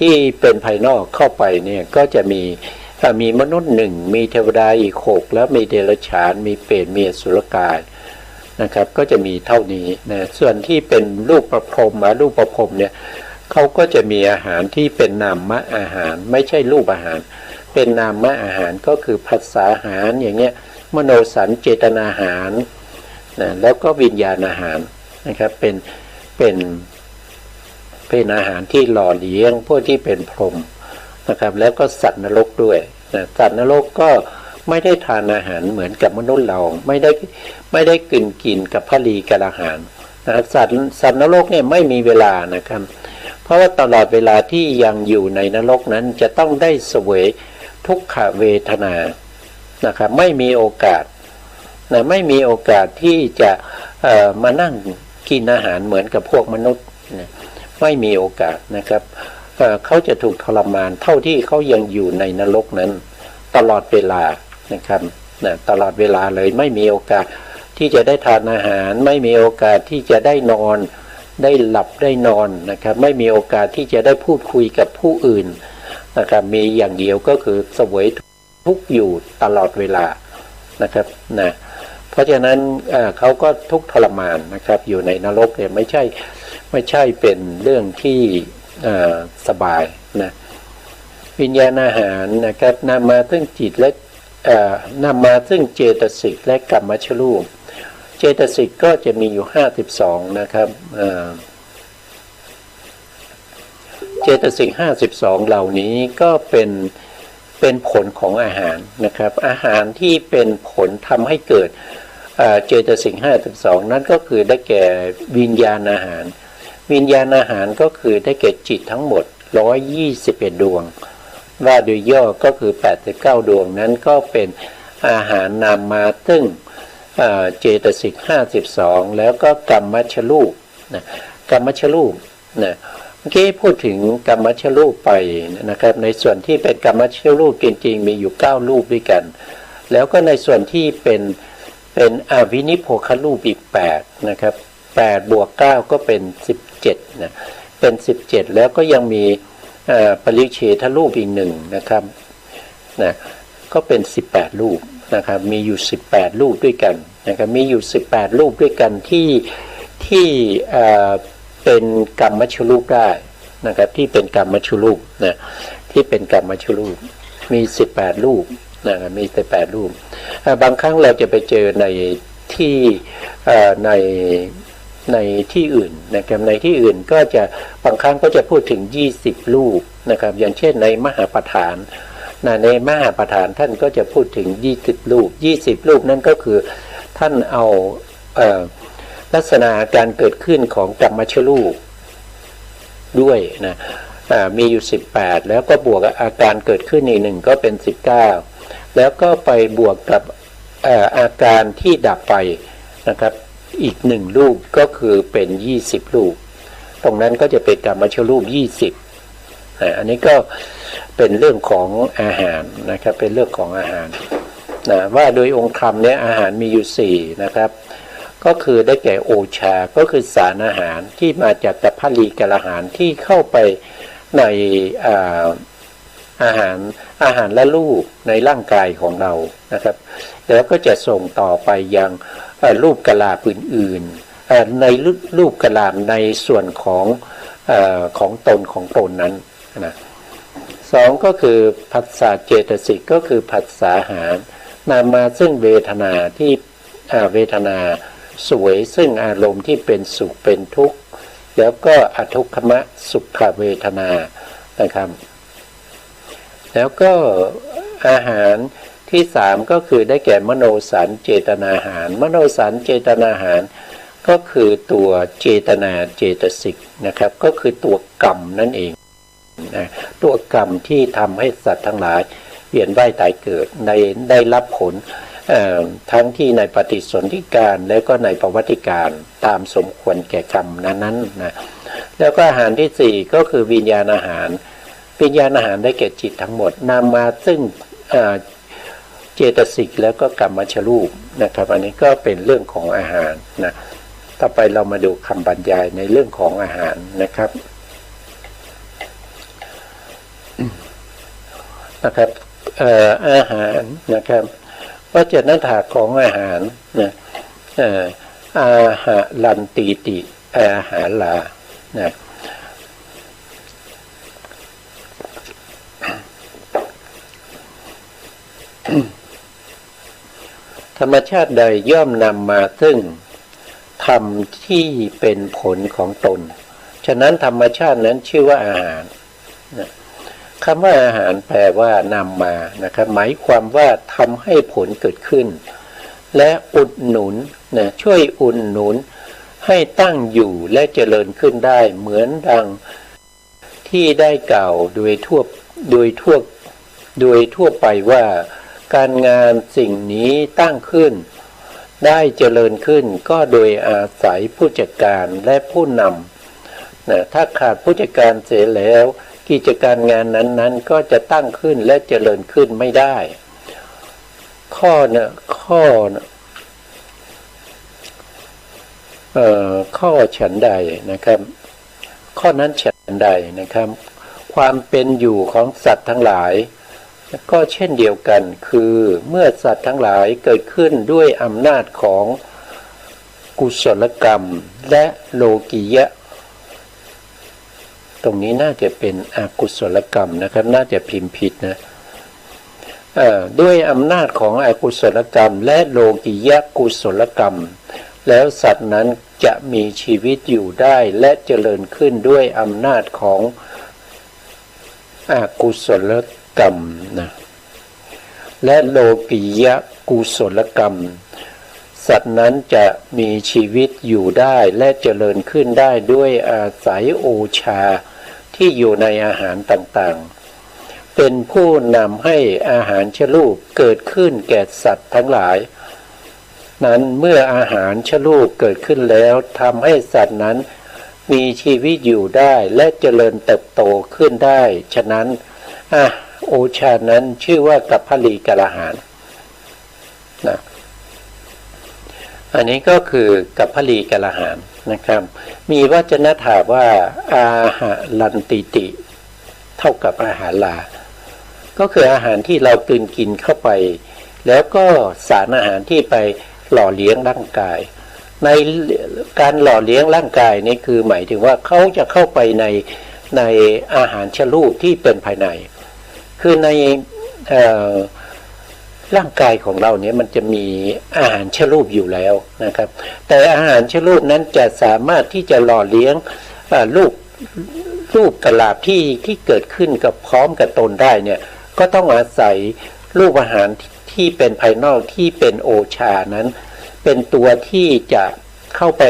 ที่เป็นภายนอกเข้าไปเนี่ยก็จะมีมนุษย์1มีเทวดาอีก6แล้วมีเดรัจฉานมีเปรตมีอสุรกายนะครับก็จะมีเท่านี้นะส่วนที่เป็นรูปประพรหมรูปประพรหมเนี่ยเขาก็จะมีอาหารที่เป็นนามะอาหารไม่ใช่รูปอาหารเป็นนามะอาหารก็คือภาษาอาหารอย่างเงี้ยมโนสัญเจตนาอาหารนะแล้วก็วิญญาณอาหารนะครับเป็นอาหารที่หล่อเลี้ยงพวกที่เป็นพรหมนะครับแล้วก็สัตว์นรกด้วยนะสัตว์นรกก็ไม่ได้ทานอาหารเหมือนกับมนุษย์เราไม่ได้กินกับพลีกับอาหารนะสัตว์นรกเนี่ยไม่มีเวลานะครับ เพราะว่าตลอดเวลาที่ยังอยู่ในนรกนั้นจะต้องได้เสวยทุกขเวทนานะครับไม่มีโอกาสนะไม่มีโอกาสที่จะมานั่งกินอาหารเหมือนกับพวกมนุษย์นะไม่มีโอกาสนะครับเขาจะถูกทรมานเท่าที่เขายังอยู่ในนรกนั้นตลอดเวลานะครับนะตลอดเวลาเลยไม่มีโอกาสที่จะได้ทานอาหารไม่มีโอกาสที่จะได้นอนได้หลับได้นอนนะครับไม่มีโอกาสที่จะได้พูดคุยกับผู้อื่นนะครับมีอย่างเดียวก็คือเสวยทุกข์อยู่ตลอดเวลานะครับนะเพราะฉะนั้นเขาก็ทุกข์ทรมานนะครับอยู่ในนรกเนี่ยไม่ใช่เป็นเรื่องที่สบายนะวิญญาณอาหารนะครับนำมาซึ่งจิตและนำมาซึ่งเจตสิกและกัมมัชรูปเจตสิกก็จะมีอยู่52นะครับเจตสิก52เหล่านี้ก็เป็นผลของอาหารนะครับอาหารที่เป็นผลทำให้เกิดเจตสิก52นั้นก็คือได้แก่วิญญาณอาหารวิญญาณอาหารก็คือได้แก่จิตทั้งหมด121ดวงว่าโดยย่อก็คือ89ดวงนั้นก็เป็นอาหารนำมาซึ่งเจตสิก52แล้วก็กัมมัชรูปนะกัมมัชรูปนะเมื่อกี้พูดถึงกัมมัชรูปไปนะครับในส่วนที่เป็นกัมมัชรูปจริงๆมีอยู่9รูปด้วยกันแล้วก็ในส่วนที่เป็นอวินิโพครูปอีก8นะครับ8บวก9ก็เป็น17นะเป็น17แล้วก็ยังมีปริเฉทรูปอีก1นะครับนะก็เป็น18รูปนะครับมีอยู่18รูปด้วยกันนะครับมีอยู่18รูปด้วยกันที่เป็นกัมมัชรูปได้นะครับที่เป็นกัมมัชรูปนะที่เป็นกัมมัชรูปมี18รูปนะครับมี18รูปบางครั้งเราจะไปเจอในที่ในที่อื่นนะครับในที่อื่นก็จะบางครั้งก็จะพูดถึง20รูปนะครับอย่างเช่นในมหาประธานในมหาประธานท่านก็จะพูดถึง20รูป20รูปนั่นก็คือท่านเอาลักษณะการเกิดขึ้นของกัมมัชรูปด้วยนะมีอยู่18แล้วก็บวกอาการเกิดขึ้นอีก1ก็เป็น19แล้วก็ไปบวกกับอาการที่ดับไปนะครับอีก1รูปก็คือเป็น20รูปตรงนั้นก็จะเป็นกัมมัชรูป20อันนี้ก็เป็นเรื่องของอาหารนะครับเป็นเรื่องของอาหารนะว่าโดยองค์ธรรมเนี่ยอาหารมีอยู่4นะครับก็คือได้แก่โอชาก็คือสารอาหารที่มาจากแต่พลีกอาหารที่เข้าไปในอาหารและรูปในร่างกายของเรานะครับแล้วก็จะส่งต่อไปยังรูปกะลาอื่นๆในรูปกะลาในส่วนของตนนั้นนะ2ก็คือผัสสะเจตสิกก็คือผัสสะอาหารนำมาซึ่งเวทนาที่เวทนาสวยซึ่งอารมณ์ที่เป็นสุขเป็นทุกข์แล้วก็อทุกขมสุขเวทนานะครับแล้วก็อาหารที่3ก็คือได้แก่มโนสัญเจตนาอาหารมโนสัญเจตนาอาหารก็คือตัวเจตนาเจตสิกนะครับก็คือตัวกรรมนั่นเองนะตัวกรรมที่ทำให้สัตว์ทั้งหลายเวียนว่ายตายเกิดได้รับผลทั้งที่ในปฏิสนธิการและก็ในประวัติการตามสมควรแก่กรรมนั้นๆนะแล้วก็อาหารที่4ก็คือวิญญาณอาหารวิญญาณอาหารได้แก่จิตทั้งหมดนำมาซึ่งเจตสิกแล้วก็กัมมัชรูปนะครับอันนี้ก็เป็นเรื่องของอาหารนะต่อไปเรามาดูคำบรรยายในเรื่องของอาหารนะครับอาหารนะครับวัจนถาของอาหารนะอาหารันติติอาหาลานะธรรมชาติใดย่อมนำมาซึ่งธรรมที่เป็นผลของตนฉะนั้นธรรมชาตินั้นชื่อว่าอาหารนะคำว่าอาหารแปลว่านำมานะครับหมายความว่าทำให้ผลเกิดขึ้นและอุดหนุนนะช่วยอุดหนุนให้ตั้งอยู่และเจริญขึ้นได้เหมือนดัง ที่ได้กล่าวโดยทั่วไปว่าการงานสิ่งนี้ตั้งขึ้นได้เจริญขึ้นก็โดยอาศัยผู้จัดการและผู้นำนะถ้าขาดผู้จัดการเสียแล้วกิจการงานนั้นๆก็จะตั้งขึ้นและเจริญขึ้นไม่ได้ข้อฉันใดนะครับข้อนั้นฉันใดนะครับความเป็นอยู่ของสัตว์ทั้งหลายก็เช่นเดียวกันคือเมื่อสัตว์ทั้งหลายเกิดขึ้นด้วยอำนาจของกุศลกรรมและโลกียะตรงนี้น่าจะเป็นอกุศลกรรมนะครับน่าจะพิมพ์ผิดนะด้วยอำนาจของอกุศลกรรมและโลกียะกุศลกรรมแล้วสัตว์นั้นจะมีชีวิตอยู่ได้และเจริญขึ้นด้วยอำนาจของอกุศลกรรมนะและโลกียะกุศลกรรมสัตว์นั้นจะมีชีวิตอยู่ได้และเจริญขึ้นได้ด้วยอาศัยโอชาที่อยู่ในอาหารต่างๆเป็นผู้นำให้อาหารชลูปเกิดขึ้นแก่สัตว์ทั้งหลายนั้นเมื่ออาหารชลูปเกิดขึ้นแล้วทำให้สัตว์นั้นมีชีวิตอยู่ได้และเจริญเติบโตขึ้นได้ฉะนั้นโอชานั้นชื่อว่ากัปพลีกาลาหารนะอันนี้ก็คือกัปพลีกาลาหารนะครับมีวจนะถามว่าอาหารันติติเท่ากับอาหารลาก็คืออาหารที่เรากลืนกินเข้าไปแล้วก็สารอาหารที่ไปหล่อเลี้ยงร่างกายในการหล่อเลี้ยงร่างกายนี่คือหมายถึงว่าเขาจะเข้าไปในอาหารชลูปที่เป็นภายในคือในร่างกายของเราเนี่ยมันจะมีอาหารชลูปอยู่แล้วนะครับแต่อาหารชลูปนั้นจะสามารถที่จะหล่อเลี้ยงรูปกลาบที่เกิดขึ้นกับพร้อมกับตนได้เนี่ยก็ต้องอาศัยรูปอาหารที่เป็นภายนอกที่เป็นโอชานั้นเป็นตัวที่จะเข้าไป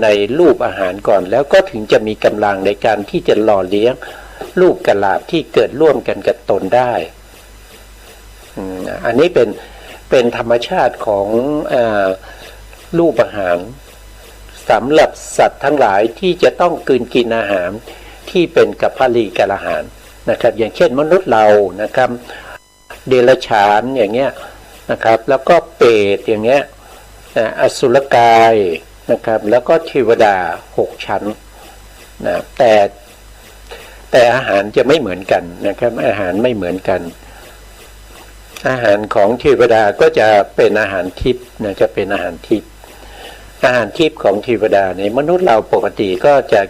ในรูปอาหารก่อนแล้วก็ถึงจะมีกำลังในการที่จะหล่อเลี้ยงรูปกลาบที่เกิดร่วมกันกับตนได้อันนี้เป็นธรรมชาติของรูปอาหารสำหรับสัตว์ทั้งหลายที่จะต้องกลืนกินอาหารที่เป็นกัปพลีกาลาหารนะครับอย่างเช่นมนุษย์เรานะครับเดรัจฉานอย่างเงี้ยนะครับแล้วก็เปรตอย่างเงี้ยอสุรกายนะครับแล้วก็เทวดา6ชั้นนะแต่อาหารจะไม่เหมือนกันนะครับอาหารไม่เหมือนกันอาหารของเทวดาก็จะเป็นอาหารทิพย์นะจะเป็นอาหารทิพย์ของเทวดาในมนุษย์เราปกติก็จะ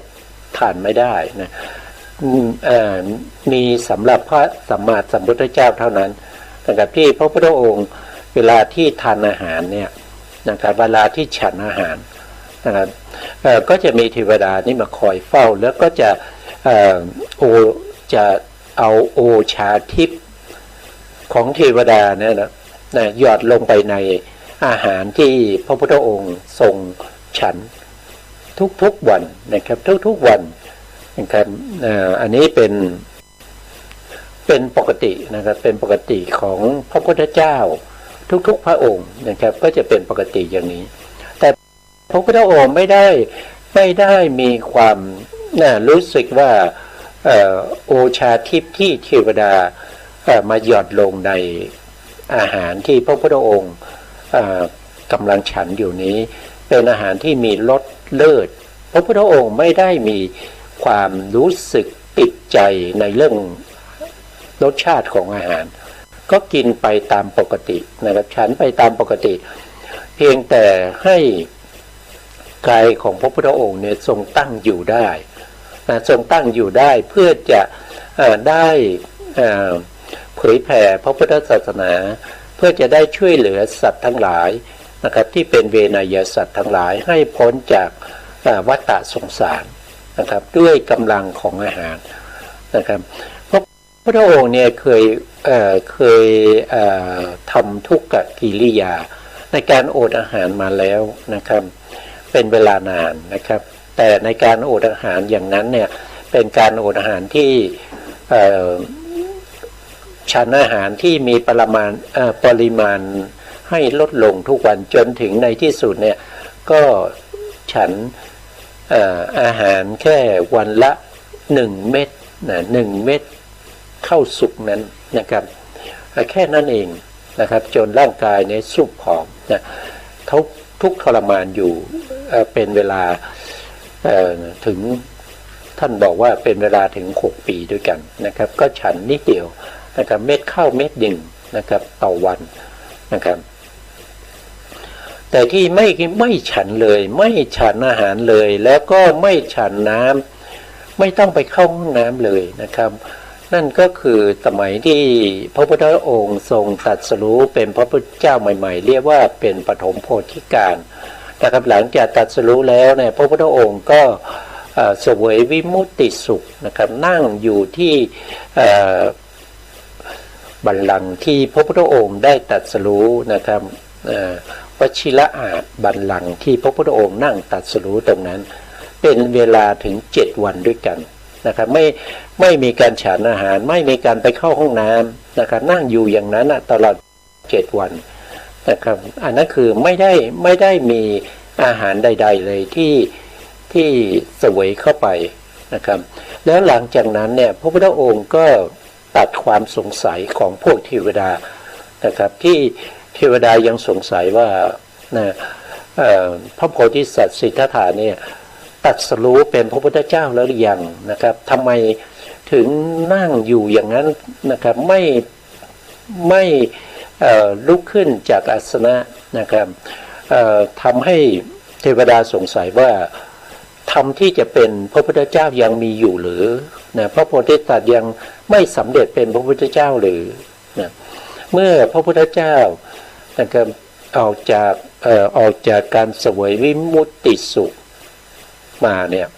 ทานไม่ได้นะมีสำหรับพระสัมมาสัมพุทธเจ้าเท่านั้นนะครับที่พระพุทธองค์เวลาที่ทานอาหารเนี่ยนะครับเวลาที่ฉันอาหารนะครับก็จะมีเทวดานี่มาคอยเฝ้าแล้วก็จะเอาโอชาทิพย์ของเทวดาเนี่ยนะหยอดลงไปในอาหารที่พระพุทธองค์ทรงฉันทุกๆวันนะครับทุกๆวันนะครับอันนี้เป็นปกตินะครับเป็นปกติของพระพุทธเจ้าทุกๆพระองค์นะครับก็จะเป็นปกติอย่างนี้แต่พระพุทธองค์ไม่ได้มีความรู้สึกว่าโอชาทิพย์ที่เทวดามาหยอดลงในอาหารที่พระพุทธองค์กำลังฉันอยู่นี้เป็นอาหารที่มีรสเลิศพระพุทธองค์ไม่ได้มีความรู้สึกติดใจในเรื่องรสชาติของอาหารก็กินไปตามปกตินะครับฉันไปตามปกติเพียงแต่ให้กายของพระพุทธองค์เนี่ยทรงตั้งอยู่ได้ทรงตั้งอยู่ได้เพื่อจะได้เผยแผ่พระพุทธศาสนาเพื่อจะได้ช่วยเหลือสัตว์ทั้งหลายนะครับที่เป็นเวนยสัตว์ทั้งหลายให้พ้นจากวัฏสงสารนะครับด้วยกำลังของอาหารนะครับพระพุทธองค์เนี่ยเคยทำทุกขกิริยาในการอดอาหารมาแล้วนะครับเป็นเวลานานนะครับแต่ในการอดอาหารอย่างนั้นเนี่ยเ เป็นการอดอาหารที่ฉันอาหารที่มีปริมาณให้ลดลงทุกวันจนถึงในที่สุดเนี่ยก็ฉันอาหารแค่วันละ1 เม็ดนะ1 เม็ดข้าวสุกนั้นนะครับแค่นั้นเองนะครับจนร่างกายเนี่ยสุกผอมนะเขาทุกทรมานอยู่เป็นเวลาถึงท่านบอกว่าเป็นเวลาถึง6 ปีด้วยกันนะครับก็ฉันนิดเดียวนะครับเม็ดข้าวเม็ดหนึ่งนะครับต่อวันนะครับแต่ที่ไม่ฉันเลยไม่ฉันอาหารเลยแล้วก็ไม่ฉันน้ำไม่ต้องไปเข้าห้องน้ำเลยนะครับนั่นก็คือสมัยที่พระพุทธองค์ทรงตรัสรู้เป็นพระพุทธเจ้าใหม่ๆเรียกว่าเป็นปฐมโพธิการนะครับหลังจากตรัสรู้แล้วเนี่ยพระพุทธองค์ก็เสวยวิมุตติสุขนะครับนั่งอยู่ที่บัลลังก์ที่พระพุทธองค์ได้ตรัสรู้นะครับวชิระอาสน์บัลลังก์ที่พระพุทธองค์นั่งตรัสรู้ตรงนั้นเป็นเวลาถึง7 วันด้วยกันนะครับไม่มีการฉันอาหารไม่มีการไปเข้าห้องน้ำนะครับนั่งอยู่อย่างนั้นตลอด7 วันนะครับอันนั้นคือไม่ได้มีอาหารใดๆเลยที่เสวยเข้าไปนะครับแล้วหลังจากนั้นเนี่ยพระพุทธองค์ก็ตัดความสงสัยของพวกเทวดานะครับที่เทวดายังสงสัยว่าพระโพธิสัตว์สิทธัตถะเนี่ยตรัสรู้เป็นพระพุทธเจ้าแล้วหรือยังนะครับทำไมถึงนั่งอยู่อย่างนั้นนะครับไม่ลุกขึ้นจากอาสนะนะครับทำให้เทวดาสงสัยว่าธรรมที่จะเป็นพระพุทธเจ้ายังมีอยู่หรือนะพระโพธิสัตว์ยังไม่สำเร็จเป็นพระพุทธเจ้าหรือนะเมื่อพระพุทธเจ้านะครับออกจากการเสวยวิมุตติสุขมาเนี่ย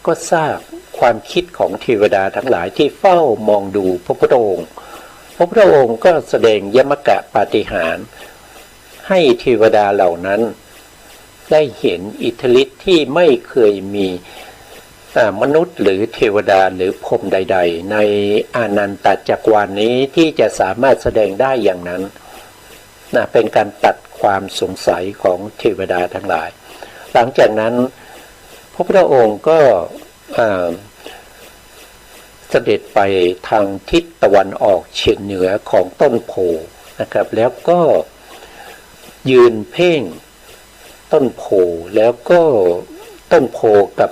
ก็ทราบความคิดของเทวดาทั้งหลายที่เฝ้ามองดูพระพุทธองค์พระพุทธองค์ก็แสดงยมกะปาฏิหาริย์ให้เทวดาเหล่านั้นได้เห็นอิทธิฤทธิ์ที่ไม่เคยมีมนุษย์หรือเทวดาหรือพรหมใดๆในอานันตจักรวาลนี้ที่จะสามารถแสดงได้อย่างนั้นเป็นการตัดความสงสัยของเทวดาทั้งหลายหลังจากนั้นพระพุทธองค์ก็เสด็จไปทางทิศตะวันออกเฉียงเหนือของต้นโพนะครับแล้วก็ยืนเพ่งต้นโพแล้วก็ต้นโพกับ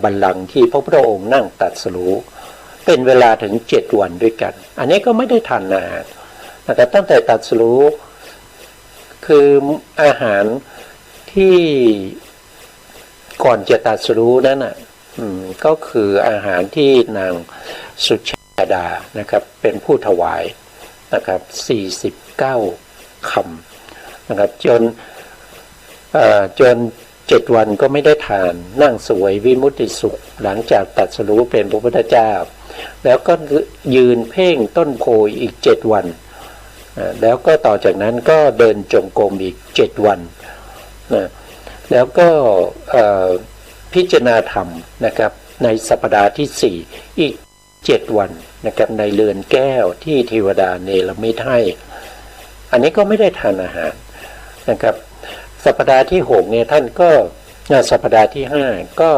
บัลลังก์ที่พระพุทธองค์นั่งตรัสรู้เป็นเวลาถึง7 วันด้วยกันอันนี้ก็ไม่ได้ทานอาหารแต่ตั้งแต่ตรัสรู้คืออาหารที่ก่อนจะตรัสรู้นั้นก็คืออาหารที่นางสุชาดานะครับเป็นผู้ถวายนะครับ49 คำนะครับจน7 วันก็ไม่ได้ทานนั่งเสวยวิมุตติสุขหลังจากตรัสรู้เป็นพระพุทธเจ้าแล้วก็ยืนเพ่งต้นโพอีก7 วันแล้วก็ต่อจากนั้นก็เดินจงกรมอีก7 วันแล้วก็พิจารณาธรรมนะครับในสัปดาห์ที่4อีก7 วันนะครับในเรือนแก้วที่เทวดาเนรมิตให้อันนี้ก็ไม่ได้ทานอาหารนะครับสัปดาห์ที่6เนี่ยท่านก็สัปดาห์ที่5ก็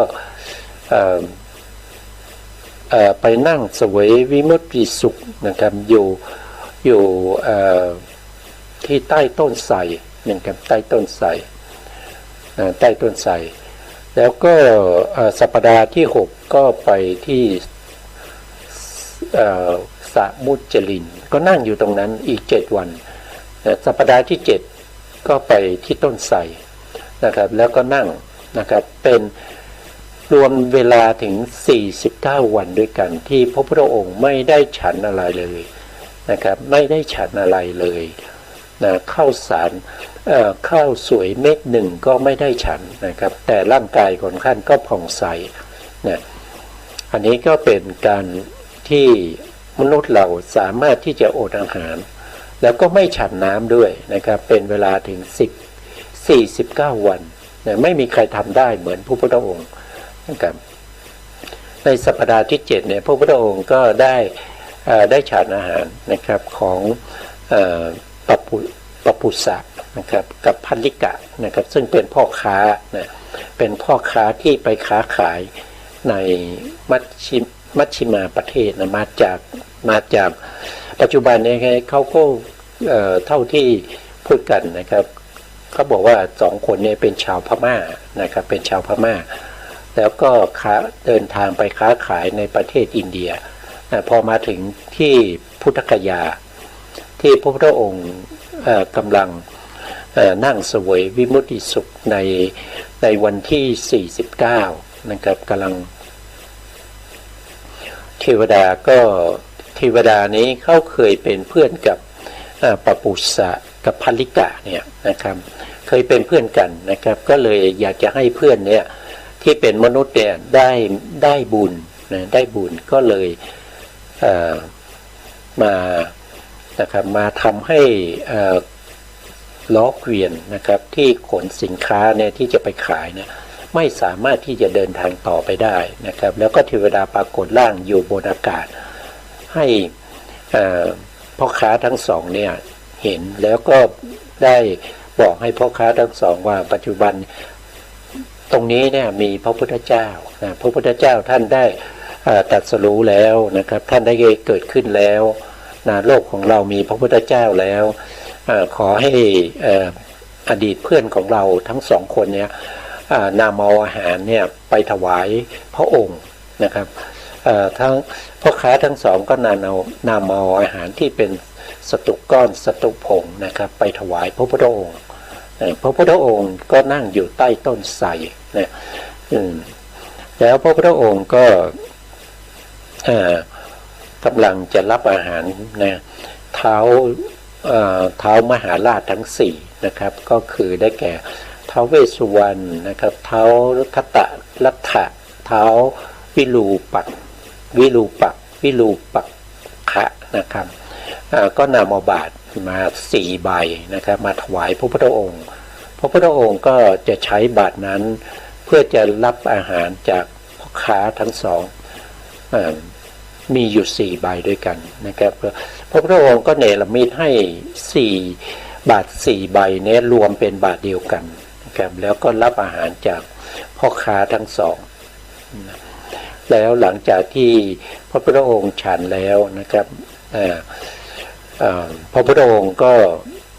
ไปนั่งเสวยวิมุตติสุขนะครับอยู่ที่ใต้ต้นไทรนะครับใต้ต้นไทรแล้วก็สัปดาห์ที่6ก็ไปที่สมุจลินก็นั่งอยู่ตรงนั้นอีก7 วันสัปดาห์ที่7ก็ไปที่ต้นไทรนะครับแล้วก็นั่งนะครับเป็นรวมเวลาถึง49 วันด้วยกันที่พระพุทธองค์ไม่ได้ฉันอะไรเลยนะครับไม่ได้ฉันอะไรเลยข้าวสารข้าวสวยเม็ดหนึ่งก็ไม่ได้ฉันนะครับแต่ร่างกายของท่านก็ผ่องใสนะอันนี้ก็เป็นการที่มนุษย์เราสามารถที่จะอดอาหารแล้วก็ไม่ฉันน้ำด้วยนะครับเป็นเวลาถึง49 วันนะไม่มีใครทำได้เหมือนพระพุทธองค์นะครับ ในสัปดาห์ที่7เนี่ยพระพุทธองค์ก็ได้ฉันอาหารนะครับของปปุสสะนะครับกับพัลลิกะนะครับซึ่งเป็นพ่อค้านะเป็นพ่อค้าที่ไปค้าขายในมัชชิมาประเทศนะมาจากปัจจุบันเนี่ยเขาก็เท่าที่พูดกันนะครับเขาบอกว่า2คนเนี่ยเป็นชาวพม่านะครับเป็นชาวพม่าแล้วก็เดินทางไปค้าขายในประเทศอินเดียพอมาถึงที่พุทธคยาที่พระพุทธองค์กำลังนั่งเสวยวิมุตติสุขในวันที่49นะครับกำลังเทวดานี้เขาเคยเป็นเพื่อนกับปปุสสะกับพัลลิกะเนี่ยนะครับเคยเป็นเพื่อนกันนะครับก็เลยอยากจะให้เพื่อนเนี่ยที่เป็นมนุษย์เนี่ยได้บุญนะได้บุญก็เลยมาทำให้ล้อเกวียนนะครับที่ขนสินค้าเนี่ยที่จะไปขายเนี่ยไม่สามารถที่จะเดินทางต่อไปได้นะครับแล้วก็เทวดาปรากฏร่างอยู่บนอากาศให้พ่อค้าทั้งสองเนี่ยเห็นแล้วก็ได้บอกให้พ่อค้าทั้งสองว่าปัจจุบันตรงนี้เนี่ยมีพระพุทธเจ้านะพระพุทธเจ้าท่านได้ตรัสรู้แล้วนะครับท่านได้เกิดขึ้นแล้วนะโลกของเรามีพระพุทธเจ้าแล้วขอให้อดีตเพื่อนของเราทั้งสองคนเนี่ยนำเอาอาหารเนี่ยไปถวายพระองค์นะครับทั้งพ่อค้าทั้งสองก็นำเอาอาหารที่เป็นสตุก้อนสตุผงนะครับไปถวายพระพุทธองค์พระพุทธองค์ก็นั่งอยู่ใต้ต้นไทรนะแล้วพระพุทธองค์ก็กำลังจะรับอาหารนะเท้ามหาราชทั้ง4นะครับก็คือได้แก่ท้าวเวสสุวรรณนะครับท้าวทัตตะลัทธะท้าววิรูปักขะนะครับก็นำเอาบาตรมา4 ใบนะครับมาถวายพระพุทธองค์พระพุทธองค์ก็จะใช้บาตรนั้นเพื่อจะรับอาหารจากพ่อค้าทั้งสองมีอยู่4 ใบด้วยกันนะครับพระพุทธองค์ก็เนรมิตให้บาตร4 ใบนี้รวมเป็นบาตรเดียวกันนะครับแล้วก็รับอาหารจากพ่อค้าทั้งสองแล้วหลังจากที่พระพุทธองค์ฉันแล้วนะครับพระพุทธองค์ก็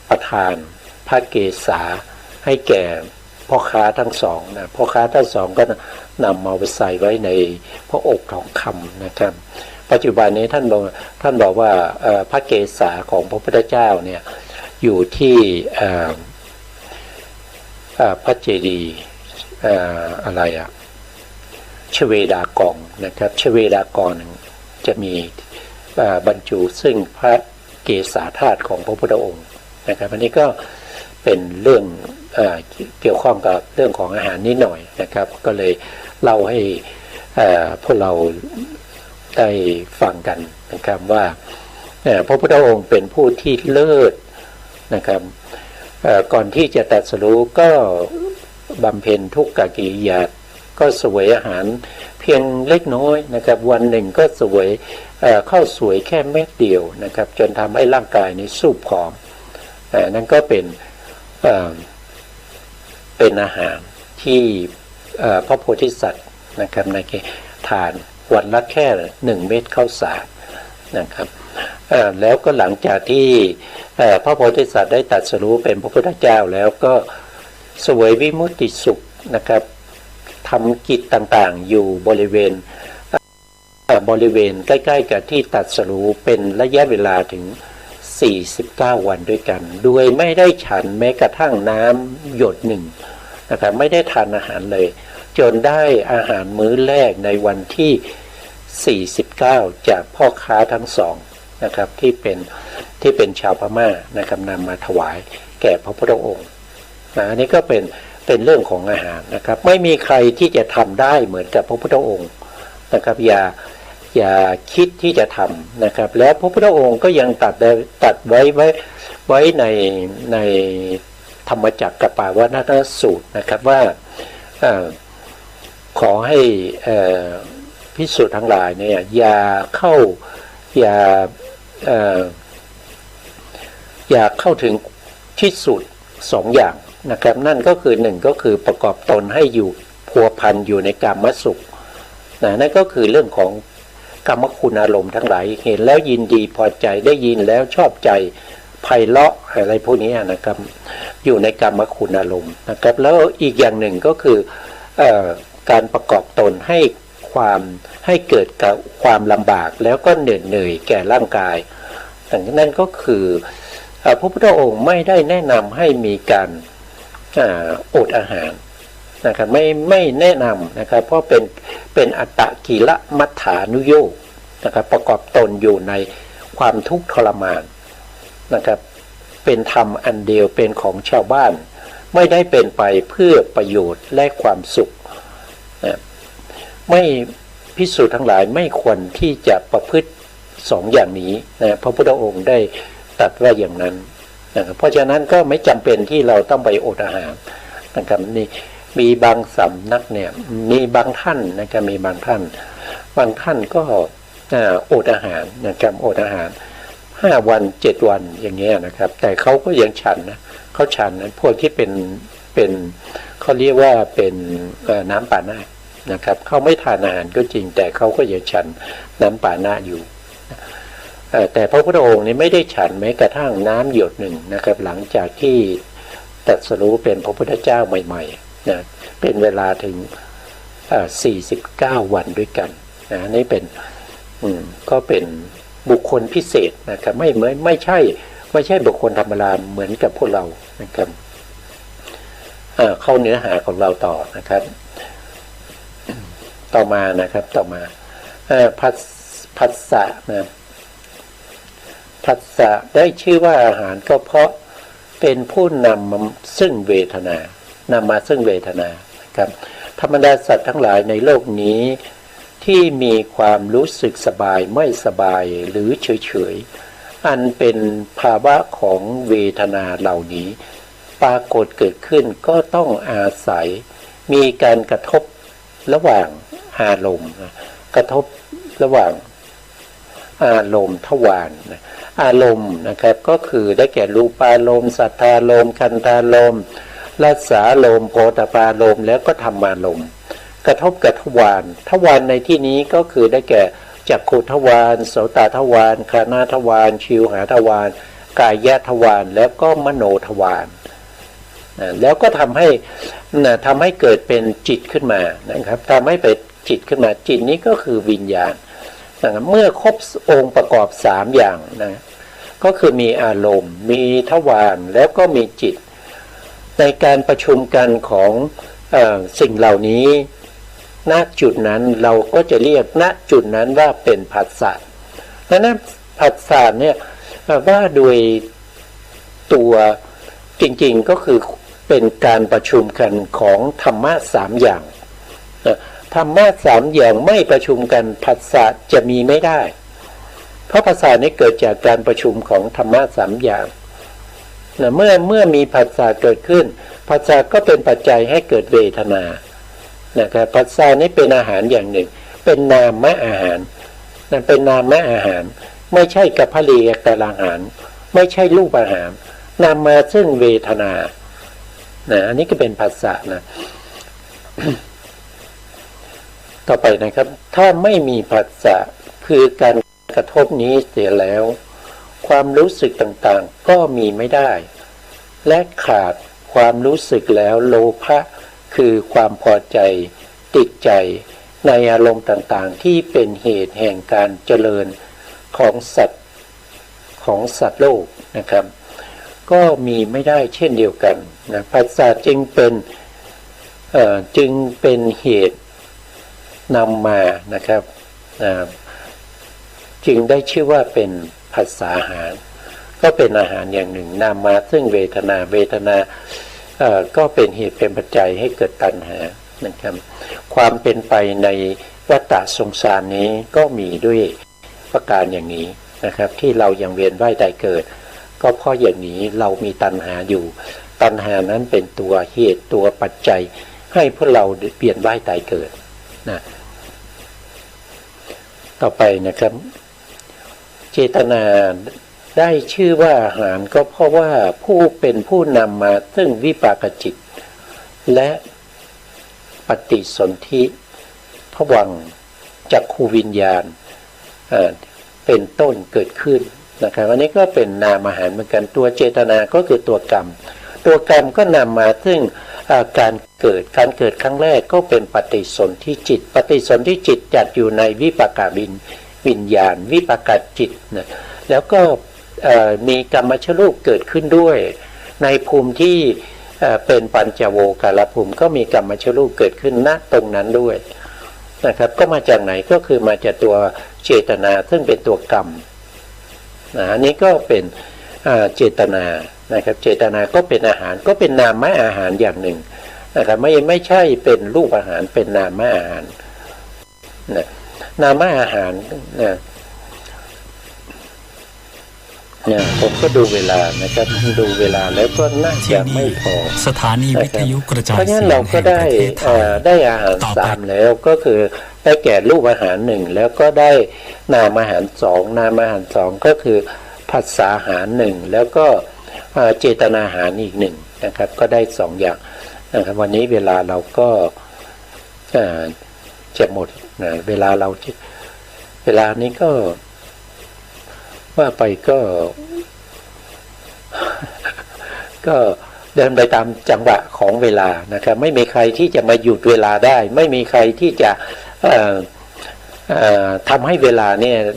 ประทานพระเกศาให้แก่พ่อค้าทั้งสองนะพ่อค้าทั้งสองก็นำมาใส่ไว้ในพระอกทองคำนะครับปัจจุบันนี้ท่านบอกว่าพระเกศาของพระพุทธเจ้าเนี่ยอยู่ที่พระเจดีย์ชเวดากองนะครับชเวดากองจะมีบรรจุซึ่งพระเกศาธาตุของพระพุทธองค์นะครับอันนี้ก็เป็นเรื่องเกี่ยวข้องกับเรื่องของอาหารนิดหน่อยนะครับก็เลยเล่าให้พวกเราได้ฟังกันนะครับว่าพระพุทธองค์เป็นผู้ที่เลิศนะครับก่อนที่จะตรัสรู้ก็บำเพ็ญทุกขกิริยาก็เสวยอาหารเพียงเล็กน้อยนะครับวันหนึ่งก็เสวยข้าวสวยแค่เม็ดเดียวนะครับจนทำให้ร่างกายนี้สูบผอมนั่นก็เป็นอาหารที่พระโพธิสัตว์นะครับในทานวันละแค่1 เม็ดข้าวสารนะครับแล้วก็หลังจากที่พระโพธิสัตว์ได้ตรัสรู้เป็นพระพุทธเจ้าแล้วก็เสวยวิมุตติสุขนะครับทำกิจต่างๆอยู่บริเวณใกล้ๆกับที่ตรัสรู้เป็นระยะเวลาถึง49 วันด้วยกันโดยไม่ได้ฉันแม้กระทั่งน้ำหยดหนึ่งนะครับไม่ได้ทานอาหารเลยจนได้อาหารมื้อแรกในวันที่49จากพ่อค้าทั้งสองนะครับที่เป็นชาวพม่านะครับนำมาถวายแก่พระพุทธองค์อันนี้ก็เป็นเรื่องของอาหารนะครับไม่มีใครที่จะทำได้เหมือนกับพระพุทธองค์นะครับอย่าคิดที่จะทำนะครับแล้วพระพุทธองค์ก็ยังตัดไว้ในธรรมจักรกับปาวนาทสูตรนะครับว่าขอให้ ภิกษุทั้งหลายเนี่ยอย่าเข้าถึงที่สุดสองอย่างนะครับนั่นก็คือหนึ่งก็คือประกอบตนให้อยู่พัวพันอยู่ในกามสุขนั่นก็คือเรื่องของกามคุณอารมณ์ทั้งหลายเห็นแล้วยินดีพอใจได้ยินแล้วชอบใจไพเราะอะไรพวกนี้นะครับอยู่ในกามคุณอารมณ์นะครับแล้วอีกอย่างหนึ่งก็คือการประกอบตนให้เกิดกับความลำบากแล้วก็เหนื่อยแก่ร่างกายนั่นก็คือพระพุทธองค์ไม่ได้แนะนำให้มีการอดอาหารนะครับไม่แนะนำนะครับเพราะเป็นอัตตกิลมัฏฐานุโยคนะครับประกอบตนอยู่ในความทุกข์ทรมานนะครับเป็นธรรมอันเดียวเป็นของชาวบ้านไม่ได้เป็นไปเพื่อประโยชน์และความสุขนะไม่ภิกษุทั้งหลายไม่ควรที่จะประพฤติสองอย่างนี้นะพระพุทธองค์ได้ตรัสว่าอย่างนั้นนะครับเพราะฉะนั้นก็ไม่จำเป็นที่เราต้องไปอดอาหารนะครับนี่มีบางสำนักเนี่ยมีบางท่านนะครับมีบางท่านก็อดอาหารนะครับอดอาหาร5 วัน 7 วันอย่างเงี้ยนะครับแต่เขาก็ยังฉันนะเขาฉันนะพวกที่เป็นเขาเรียกว่าเป็นน้ำปานะนะครับเขาไม่ทานอาหารก็จริงแต่เขาก็ยังฉันน้ำปานะอยู่แต่พระพุทธองค์นี่ไม่ได้ฉันแม้กระทั่งน้ำหยดหนึ่งนะครับหลังจากที่ตรัสรู้เป็นพระพุทธเจ้าใหม่ๆนะเป็นเวลาถึง49 วันด้วยกันนะนี่เป็นก็เป็นบุคคลพิเศษนะครับไม่ใช่บุคคลธรรมดาเหมือนกับพวกเรานะครับเข้าเนื้อหาของเราต่อนะครับต่อมาผัสสะนะผัสสะได้ชื่อว่าอาหารก็เพราะเป็นผู้นำมาซึ่งเวทนาครับธรรมดาสัตว์ทั้งหลายในโลกนี้ที่มีความรู้สึกสบายไม่สบายหรือเฉยๆอันเป็นภาวะของเวทนาเหล่านี้ปรากฏเกิดขึ้นก็ต้องอาศัยมีการกระทบระหว่างอารมณ์กระทบระหว่างอารมณ์ทวารอารมณ์นะครับก็คือได้แก่รูปารมณ์สัทธารมณ์คันธารมณ์รสารมณ์โผฏฐัพพารมณ์แล้วก็ธรรมารมณ์กระทบกับทวารในที่นี้ก็คือได้แก่จักขุทวารโสตทวารฆานาทวารชิวหาทวารกายทวารแล้วก็มโนทวารแล้วก็ทำให้เกิดเป็นจิตขึ้นมานะครับทำให้เป็นจิตขึ้นมาจิตนี้ก็คือวิญญาณนะครับเมื่อครบองค์ประกอบ3อย่างนะก็คือมีอารมณ์มีทวารแล้วก็มีจิตในการประชุมกันของสิ่งเหล่านี้ณจุดนั้นเราก็จะเรียกณจุดนั้นว่าเป็นผัสสะดังนั้นผัสสะเนี่ยว่าโดยตัวจริงๆก็คือเป็นการประชุมกันของธรรมะ3อย่างธรรมะ3อย่างไม่ประชุมกันผัสสะจะมีไม่ได้เพราะผัสสะนี้เกิดจากการประชุมของธรรมะ3อย่างเมื่อมีผัสสะเกิดขึ้นผัสสะก็เป็นปัจจัยให้เกิดเวทนานะครับผัสสะนี้เป็นอาหารอย่างหนึ่งเป็นนามอาหารนั่นเป็นนามอาหารไม่ใช่กัปพลีกาอาหารไม่ใช่รูปอาหารนำมาซึ่งเวทนาอันนี้ก็เป็นผัสสะนะ ต่อไปนะครับถ้าไม่มีผัสสะคือการกระทบนี้เสียแล้วความรู้สึกต่างๆก็มีไม่ได้และขาดความรู้สึกแล้วโลภะคือความพอใจติดใจในอารมณ์ต่างๆที่เป็นเหตุแห่งการเจริญของสัตว์โลกนะครับก็มีไม่ได้เช่นเดียวกันนะผัสสะจึงเป็นเหตุนำมานะครับจึงได้ชื่อว่าเป็นผัสสะอาหารก็เป็นอาหารอย่างหนึ่งนำมาซึ่งเวทนาก็เป็นเหตุเป็นปัจจัยให้เกิดตัณหานะครับความเป็นไปในวัฏฏะสงสารนี้ก็มีด้วยประการอย่างนี้นะครับที่เรายังเวียนว่ายตายเกิดก็เพราะอย่างนี้เรามีตัณหาอยู่ตัณหานั้นเป็นตัวเหตุตัวปัจจัยให้พวกเราเปลี่ยนว่ายตายเกิดนะ ต่อไปนะครับ เจตนาได้ชื่อว่าอาหารก็เพราะว่าผู้เป็นผู้นำมาซึ่งวิปากจิตและปฏิสนธิภวังค์จักขูวิญญาณเป็นต้นเกิดขึ้นนะครับอันนี้ก็เป็นนามอาหารเหมือนกันตัวเจตนาก็คือตัวกรรมก็นำมาซึ่งการเกิดครั้งแรกก็เป็นปฏิสนธิจิตจัดอยู่ในวิปากวิญญาณวิปากจิตนะแล้วก็มีกรรมชรูปเกิดขึ้นด้วยในภูมิที่เป็นปัญจโวการภูมิก็มีกรรมชรูปเกิดขึ้นณตรงนั้นด้วยนะครับก็มาจากไหนก็คือมาจากตัวเจตนาซึ่งเป็นตัวกรรมอันนี้ก็เป็นเจตนานะครับเจตนาก็เป็นอาหารก็เป็นนามอาหารอย่างหนึ่งนะครับไม่ใช่เป็นรูปอาหารเป็นนามอาหารนะนามอาหารนะผมก็ดูเวลานะครับดูเวลาแล้วก็น่าจะไม่พอสถานีวิทยุกระจายเสียงเพราะงั้นเราก็ได้อาหาร3แล้วก็คือได้แก่รูปอาหาร1แล้วก็ได้นามอาหาร2นามอาหาร2ก็คือผัสสะอาหาร1แล้วก็เจตนาอาหารอีก1นะครับก็ได้2อย่างนะครับวันนี้เวลาเราก็จะหมดนะเวลานี้ก็ว่าไปก็เดินไปตามจังหวะของเวลานะครับไม่มีใครที่จะมาหยุดเวลาได้ไม่มีใครที่จะทำให้เวลาเนี่ย